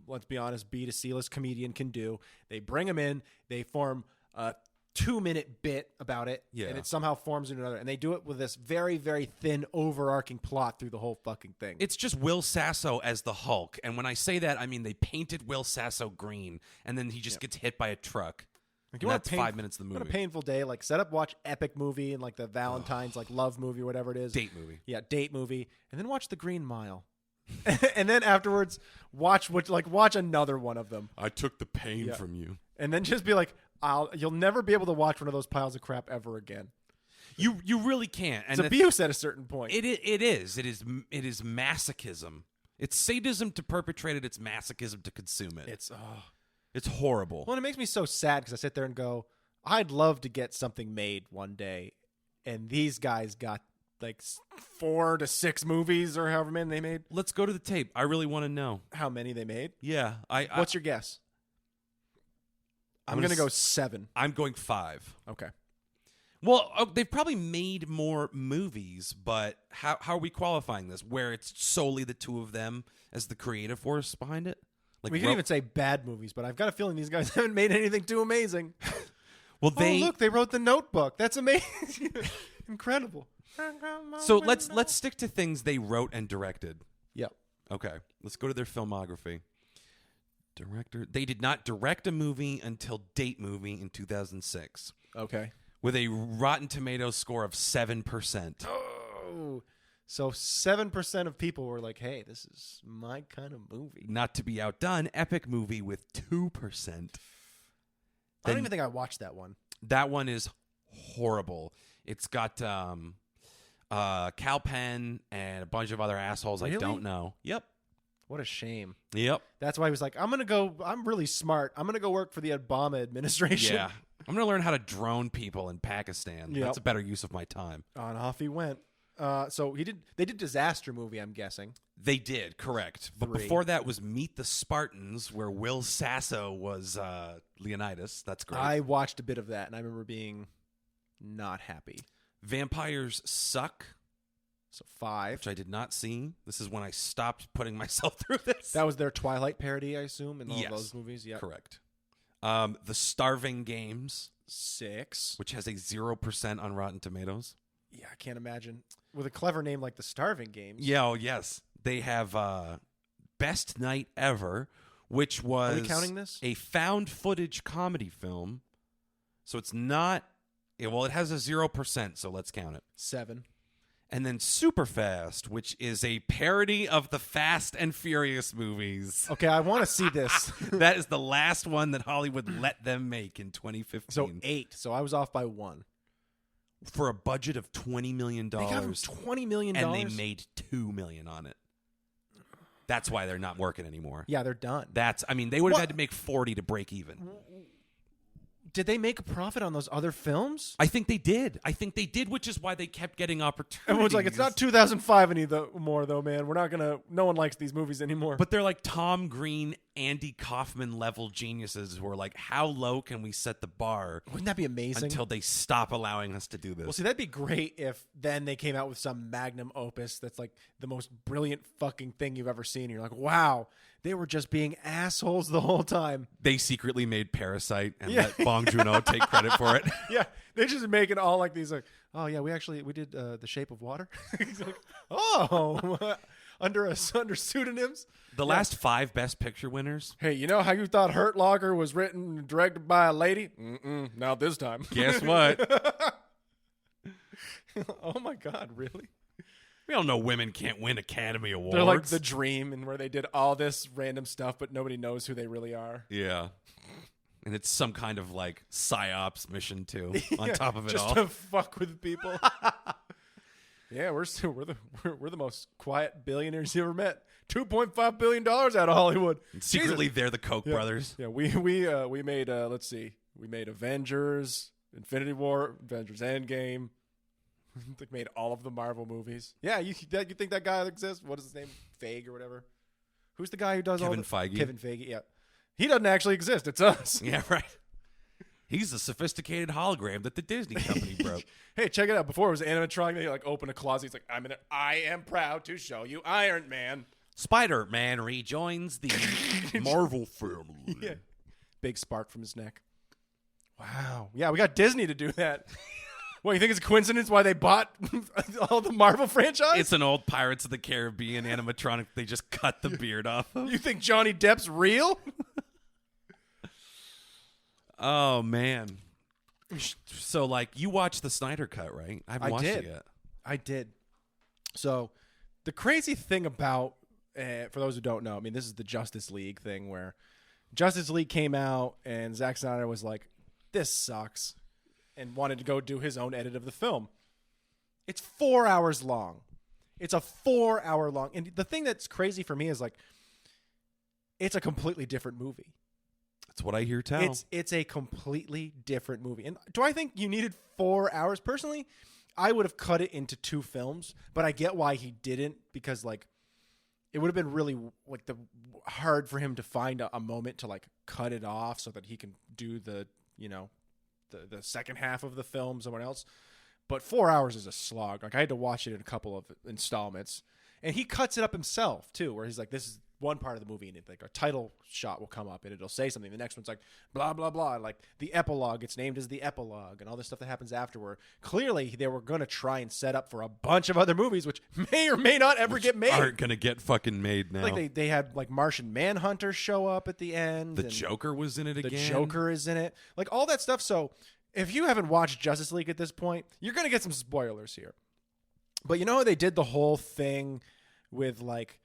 let's be honest, B-to-C-list comedian can do. They bring him in. They form a 2-minute bit about it. Yeah. And it somehow forms into another. And they do it with this very, very thin, overarching plot through the whole fucking thing. It's just Will Sasso as the Hulk. And when I say that, I mean they painted Will Sasso green, and then he just gets hit by a truck. Like, And that's 5 minutes of the On a movie. painful day, like set up, watch Epic Movie and like the Valentine's like love movie or whatever it is. Date Movie. Yeah, Date Movie. And then watch The Green Mile. And then afterwards, watch another one of them. I took the pain Yeah. from you. And then just be like, you'll never be able to watch one of those piles of crap ever again. You really can't. And It's abuse at a certain point. It is masochism. It's sadism to perpetrate it. It's masochism to consume it. It's horrible. Well, and it makes me so sad because I sit there and go, I'd love to get something made one day. And these guys got like 4 to 6 movies or however many they made. Let's go to the tape. I really want to know. How many they made? Yeah. What's your guess? I'm going to go 7. I'm going 5. Okay. Well, they've probably made more movies, but how are we qualifying this? Where it's solely the two of them as the creative force behind it? Like We can even say bad movies, but I've got a feeling these guys haven't made anything too amazing. Well, Oh, look, they wrote The Notebook. That's amazing. Incredible. So let's stick to things they wrote and directed. Yep. Okay, let's go to their filmography. Director. They did not direct a movie until Date Movie in 2006 Okay. with a Rotten Tomatoes score of 7%. Oh. So 7% of people were like, hey, this is my kind of movie. Not to be outdone, Epic Movie with 2%. I don't even think I watched that one. That one is horrible. It's got Cal Penn and a bunch of other assholes I Really? don't know. Yep. What a shame. Yep. That's why he was like, I'm really smart. I'm going to go work for the Obama administration. Yeah. I'm going to learn how to drone people in Pakistan. Yep. That's a better use of my time. On off he went. So they did Disaster Movie, I'm guessing. They did, correct. But 3. before that was Meet the Spartans, where Will Sasso was Leonidas. That's great. I watched a bit of that, and I remember being not happy. Vampires Suck, So 5. which I did not see. This is when I stopped putting myself through this. That was their Twilight parody, I assume, in all Yes. those movies. Yeah. Correct. The Starving Games, 6. which has a 0% on Rotten Tomatoes. Yeah, I can't imagine. With a clever name like the Starving Games. Yeah, oh, yes. They have Best Night Ever, which was Are we counting this? a found footage comedy film. So it's not, well, it has a 0%, so let's count it. 7. And then Superfast, which is a parody of the Fast and Furious movies. Okay, I want to see this. That is the last one that Hollywood let them make in 2015. So 8. So I was off by 1. For a budget of $20 million. They got him $20 million. And they made $2 million on it. That's why they're not working anymore. Yeah, they're done. They would have had to make 40 to break even. Did they make a profit on those other films? I think they did, which is why they kept getting opportunities. Everyone's like, it's not 2005 anymore, though, man. We're not going to... No one likes these movies anymore. But they're like Tom Green, Andy Kaufman level geniuses who are like, how low can we set the bar? Wouldn't that be amazing? Until they stop allowing us to do this. Well, see, that'd be great if then they came out with some magnum opus that's like the most brilliant fucking thing you've ever seen. And you're like, wow, they were just being assholes the whole time. They secretly made Parasite and let Bong Joon-ho take credit for it. Yeah, they're just making all like these like, oh yeah, we did The Shape of Water. He's like, oh, under pseudonyms. The last 5 Best Picture winners. Hey, you know how you thought Hurt Locker was written and directed by a lady? Not this time. Guess what? Oh my God, really? We all know women can't win Academy Awards. They're like The Dream, and where they did all this random stuff, but nobody knows who they really are. Yeah. And it's some kind of like psyops mission too. On top of it just all, to fuck with people. Yeah, we're the most quiet billionaires you ever met. $2.5 billion out of Hollywood. And secretly, they're the Koch brothers. Yeah, we made let's see, we made Avengers, Infinity War, Avengers Endgame. They made all of the Marvel movies. Yeah, you think that guy exists? What is his name? Feige or whatever. Who's the guy who does Kevin Feige. Kevin Feige. Yeah, he doesn't actually exist. It's us. Yeah, right. He's a sophisticated hologram that the Disney company broke. Hey, check it out. Before it was animatronic. They like open a closet. He's like, I am proud to show you Iron Man. Spider-Man rejoins the Marvel family. Yeah. Big spark from his neck. Wow. Yeah, we got Disney to do that. What, you think it's a coincidence why they bought all the Marvel franchise? It's an old Pirates of the Caribbean animatronic. They just cut the beard off of. You think Johnny Depp's real? Oh, man. So, like, you watched the Snyder Cut, right? I haven't watched it yet. I did. So, the crazy thing about, for those who don't know, I mean, this is the Justice League thing where Justice League came out and Zack Snyder was like, this sucks, and wanted to go do his own edit of the film. It's 4 hours long. It's a 4 hour long. And the thing that's crazy for me is like, it's a completely different movie. That's what I hear tell. It's a completely different movie. And do I think you needed 4 hours? Personally, I would have cut it into 2 films, but I get why he didn't, because like it would have been really like hard for him to find a moment to like cut it off so that he can do the, you know, the second half of the film somewhere else. But 4 hours is a slog. Like I had to watch it in a couple of installments, and he cuts it up himself too, where he's like, this is one part of the movie, and like a title shot will come up and it'll say something. The next one's like blah blah blah, like the epilogue gets named as the epilogue, and all this stuff that happens afterward. Clearly they were going to try and set up for a bunch of other movies which may or may not ever get made. Aren't going to get fucking made now. Like they had like Martian Manhunter show up at the end. The Joker was in it again. The Joker is in it. Like all that stuff. So if you haven't watched Justice League at this point, you're going to get some spoilers here. But you know how they did the whole thing with like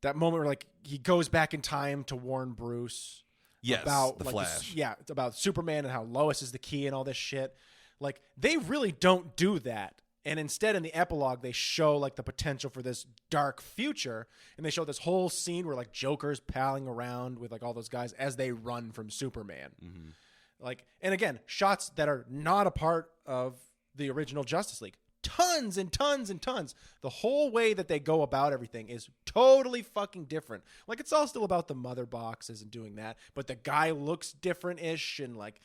that moment where like he goes back in time to warn Bruce about the like Flash. It's about Superman and how Lois is the key and all this shit. Like they really don't do that. And instead in the epilogue they show like the potential for this dark future, and they show this whole scene where like Joker's palling around with like all those guys as they run from Superman. Mm-hmm. Like, and again, shots that are not a part of the original Justice League. Tons and tons and tons. The whole way that they go about everything is totally fucking different. Like, it's all still about the mother boxes and doing that, but the guy looks different-ish, and like...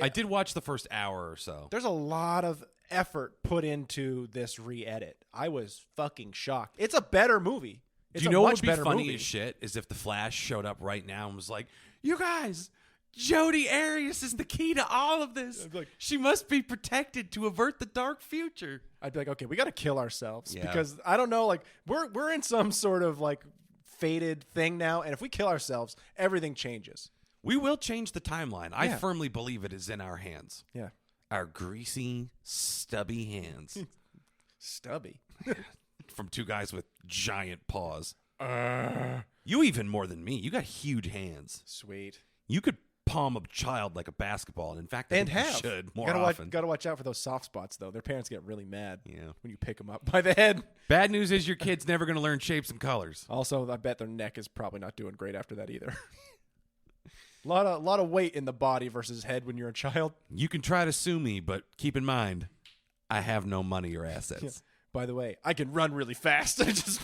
I did watch the first hour or so. There's a lot of effort put into this re-edit. I was fucking shocked. It's a better movie. It's Do you know what would be better funny movie. as shit is if the Flash showed up right now and was like, you guys... Jodi Arias is the key to all of this. Like, she must be protected to avert the dark future. I'd be like, okay, we got to kill ourselves Yeah. because I don't know, like we're in some sort of like fated thing now, and if we kill ourselves, everything changes. We will change the timeline. I Yeah. firmly believe it is in our hands. Yeah. Our greasy, stubby hands. Stubby. from two guys with giant paws. You even more than me. You got huge hands. Sweet. You could palm a child like a basketball. And in fact, I And think you have. should more gotta often. Gotta watch out for those soft spots, though. Their parents get really mad Yeah. when you pick them up by the head. Bad news is your kid's never going to learn shapes and colors. Also, I bet their neck is probably not doing great after that either. lot of weight in the body versus head when you're a child. You can try to sue me, but keep in mind, I have no money or assets. Yeah. By the way, I can run really fast. Just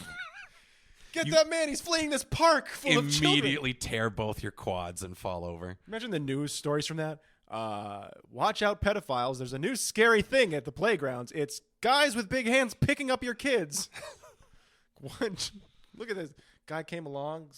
get that man. He's fleeing this park full of children. Immediately tear both your quads and fall over. Imagine the news stories from that. Watch out, pedophiles. There's a new scary thing at the playgrounds. It's guys with big hands picking up your kids. What? Look at this. Guy came along.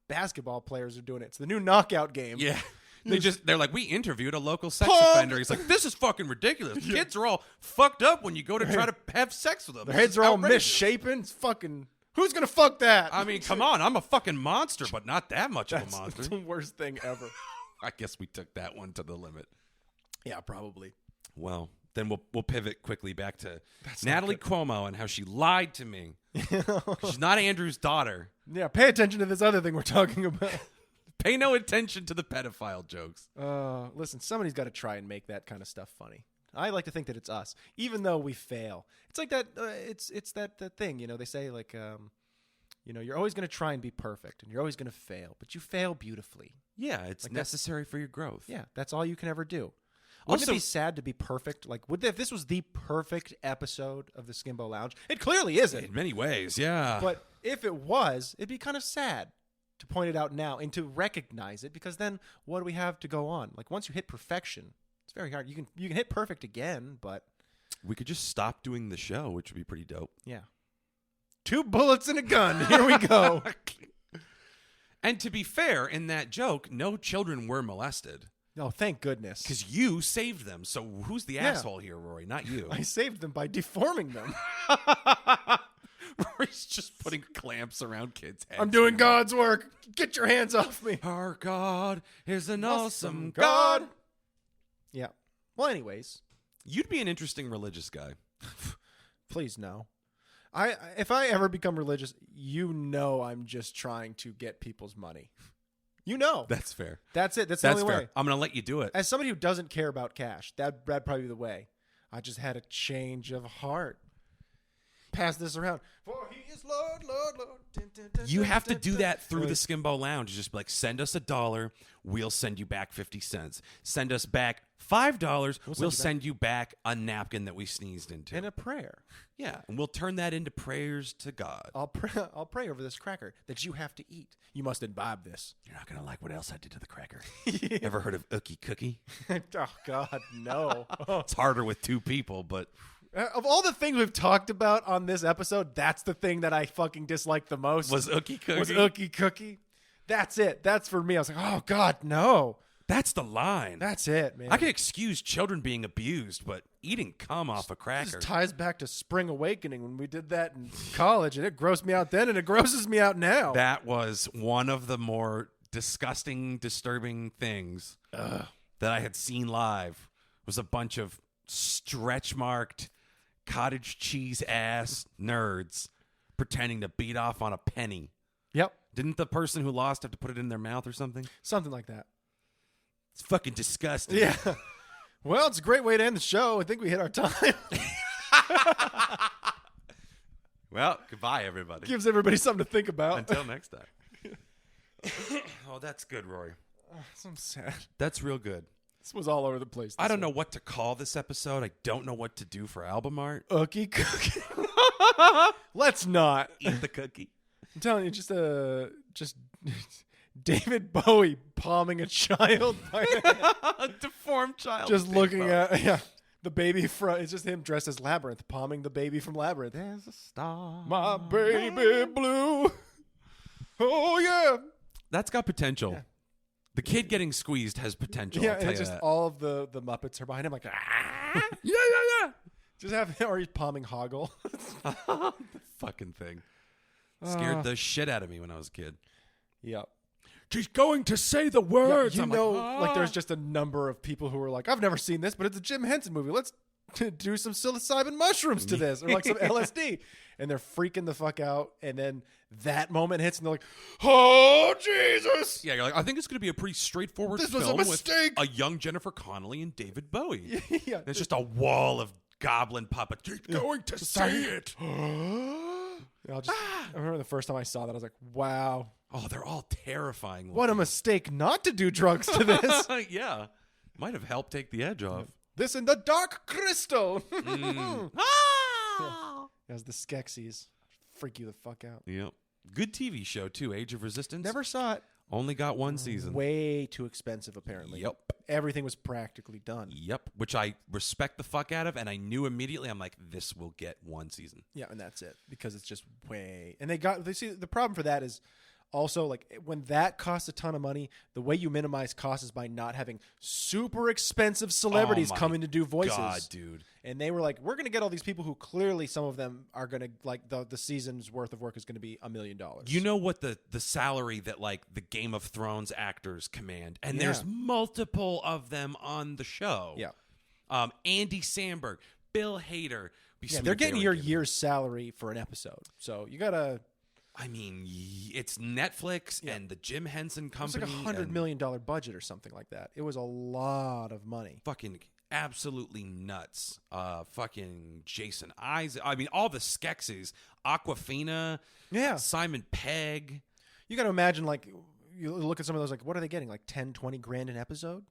Basketball players are doing it. It's the new knockout game. Yeah. They're like, we interviewed a local sex Punk! offender. He's like, this is fucking ridiculous. Kids are all fucked up when you go to try to have sex with them. Their This heads is are all outrageous. misshapen. It's fucking. Who's gonna fuck that? I mean, come on. I'm a fucking monster, but not that much of That's a monster. the worst thing ever. I guess we took that one to the limit. Yeah, probably. Well, then we'll pivot quickly back to That's not Natalie good. Cuomo and how she lied to me. She's not Andrew's daughter. Yeah, pay attention to this other thing we're talking about. Pay no attention to the pedophile jokes. Listen, somebody's got to try and make that kind of stuff funny. I like to think that it's us, even though we fail. It's like that. It's that thing. You know, they say like, you're always going to try and be perfect, and you're always going to fail, but you fail beautifully. Yeah, it's Like necessary for your growth. Yeah, that's all you can ever do. Wouldn't Also- it be sad to be perfect? Like, if this was the perfect episode of the Skimbo Lounge? It clearly isn't. In many ways, yeah. But if it was, it'd be kind of sad to point it out now and to recognize it, because then what do we have to go on? Like, once you hit perfection, it's very hard. You can hit perfect again, but we could just stop doing the show, which would be pretty dope. yeah. 2 bullets in a gun. Here we go. And to be fair, in that joke, no children were molested Oh, thank goodness. because you saved them. So who's the Yeah. asshole here, Rory? Not you. I saved them by deforming them. Rory's just putting clamps around kids' heads. I'm doing God's work. Get your hands off me. Our God is an awesome God. God. Yeah. Well, anyways, You'd be an interesting religious guy. please no. If I ever become religious, I'm just trying to get people's money. That's fair. That's it. That's the That's only fair. way. I'm going to let you do it. As somebody who doesn't care about cash, that'd probably be the way. I just had a change of heart. Pass this around. For he is Lord, Lord, Lord. Dun, dun, dun, You dun, have to dun, do dun. that through the Right. Skimbo Lounge. Just be like, send us $1, we'll send you back 50 cents. Send us back $5, we'll send you back a napkin that we sneezed into. And a prayer. Yeah, and we'll turn that into prayers to God. I'll pray over this cracker that you have to eat. You must imbibe this. You're not going to like what else I did to the cracker. Ever heard of Ookie Cookie? Oh, God, no. It's harder with 2 people, but Of all the things we've talked about on this episode, that's the thing that I fucking disliked the most. was Ookie Cookie? Was Ookie Cookie. That's it. That's for me. I was like, oh, God, no. That's the line. That's it, man. I can excuse children being abused, but eating cum off a cracker. This ties back to Spring Awakening when we did that in college, and it grossed me out then, and it grosses me out now. That was one of the more disgusting, disturbing things that I had seen live. Was a bunch of stretch-marked, cottage cheese ass nerds pretending to beat off on a penny. Yep. Didn't the person who lost have to put it in their mouth or something? Something like that. It's fucking disgusting. Yeah. Well, it's a great way to end the show. I think we hit our time. Well, goodbye, everybody. Gives everybody something to think about. Until next time. Oh, that's good, Rory. I'm sad. That's real good. This was all over the place. I don't know what to call this episode. I don't know what to do for album art. Ookie Cookie. Let's not. Eat the cookie. I'm telling you, just David Bowie palming a child. A deformed child. Just looking at the baby from. It's just him dressed as Labyrinth, palming the baby from Labyrinth. There's a star. My baby blue. Oh yeah. That's got potential. Yeah. The kid getting squeezed has potential. Yeah, I'll and tell it's you just that. all of the Muppets are behind him, like Yeah. just have or he's palming Hoggle. The fucking thing. Scared the shit out of me when I was a kid. Yep. She's going to say the Yeah, words. you I'm know, like, like there's just a number of people who are like, I've never seen this, but it's a Jim Henson movie. Let's do some psilocybin mushrooms to this or like some LSD. And they're freaking the fuck out. And then that moment hits and they're like, oh, Jesus. Yeah, you're like, I think it's going to be a pretty straightforward This was a film mistake. with a young Jennifer Connelly and David Bowie. Yeah. It's just a wall of goblin puppets. Keep going to say it. I remember the first time I saw that, I was like, wow. Oh, they're all terrifying. What a mistake not to do drugs to this. Yeah. Might have helped take the edge off. This and the Dark Crystal. Ah! As the Skeksis freak you the fuck out. Yep. Good TV show, too. Age of Resistance. Never saw it. Only got one season. Way too expensive, apparently. Yep. Everything was practically done. Yep. Which I respect the fuck out of, and I knew immediately, I'm like, this will get one season. Yeah, and that's it. Because it's just way... And they see the problem for that is also, like, when that costs a ton of money, the way you minimize costs is by not having super expensive celebrities Oh my come in to do voices. God, dude. And they were like, we're going to get all these people who clearly some of them are going to, like, the season's worth of work is going to be $1 million. You know what the salary that, like, the Game of Thrones actors command? And Yeah. there's multiple of them on the show. Yeah. Andy Samberg, Bill Hader. Yeah, they're getting your year's salary for an episode. So you got to... I mean, it's Netflix and the Jim Henson It was Company. like $100 million budget or something like that. It was a lot of money. Fucking absolutely nuts. Fucking Jason Isaac. I mean, all the Skeksis. Aquafina. Yeah. Simon Pegg. You got to imagine, like, you look at some of those, like, what are they getting? Like 10, 20 grand an episode?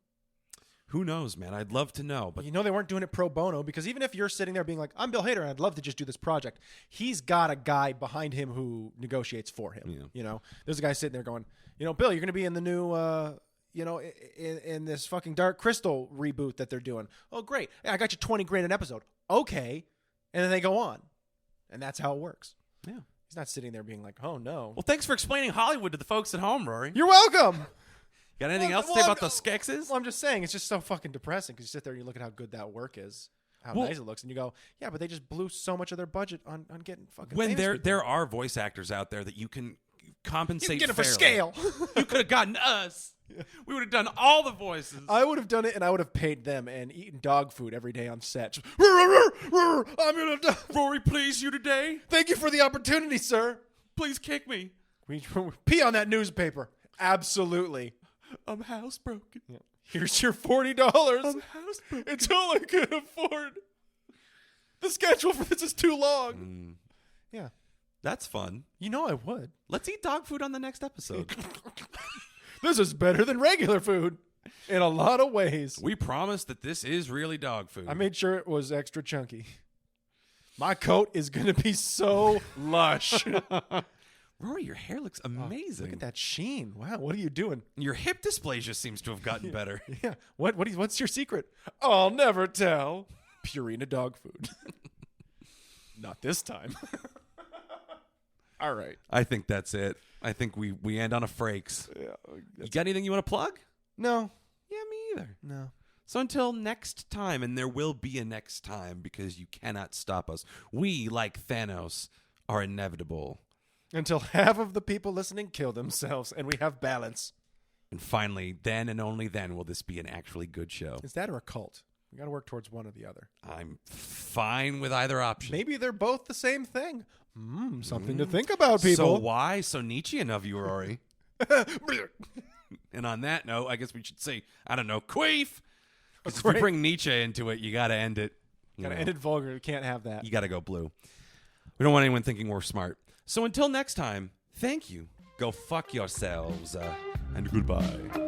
Who knows, man? I'd love to know. But You know they weren't doing it pro bono because even if you're sitting there being like, I'm Bill Hader and I'd love to just do this project, he's got a guy behind him who negotiates for him. Yeah. You know, there's a guy sitting there going, you know, Bill, you're going to be in the new, in this fucking Dark Crystal reboot that they're doing. Oh, great. I got you 20 grand an episode. Okay. And then they go on. And that's how it works. yeah. He's not sitting there being like, oh, no. Well, thanks for explaining Hollywood to the folks at home, Rory. You're welcome. Got anything else to say Well, about the Skeksis? Well, I'm just saying, it's just so fucking depressing because you sit there and you look at how good that work is, how Well- nice it looks, and you go, yeah, but they just blew so much of their budget on getting fucking When famous people. there are voice actors out there that you can compensate You can get it for fairly. scale. You could have gotten us. We would have done all the voices. I would have done it, and I would have paid them and eaten dog food every day on set. Just, I'm gonna Rory, please, you today? thank you for the opportunity, sir. Please kick me. We pee on that newspaper. Absolutely. I'm housebroken. Here's your $40. I'm housebroken. It's all I can afford. The schedule for this is too long. Yeah. That's fun. You know I would. Let's eat dog food on the next episode. This is better than regular food in a lot of ways. We promise that this is really dog food. I made sure it was extra chunky. My coat is going to be so lush. Rory, your hair looks amazing. Look at that sheen. Wow, what are you doing? Your hip dysplasia seems to have gotten better. Yeah. What's your secret? I'll never tell. Purina dog food. Not this time. All right. I think that's it. I think we end on a frakes. Yeah. You got anything you want to plug? No. Yeah, me either. No. So until next time, and there will be a next time because you cannot stop us. We, like Thanos, are inevitable. Until half of the people listening kill themselves and we have balance. And finally, then and only then will this be an actually good show. Is that or a cult? We got to work towards one or the other. I'm fine with either option. Maybe they're both the same thing. Something to think about, people. So why so Nietzschean of you, Rory? And on that note, I guess we should say, I don't know, queef. Because if you bring Nietzsche into it, you got to end it. Gotta end it vulgar. We can't have that. You got to go blue. We don't want anyone thinking we're smart. So until next time, thank you. Go fuck yourselves. And goodbye.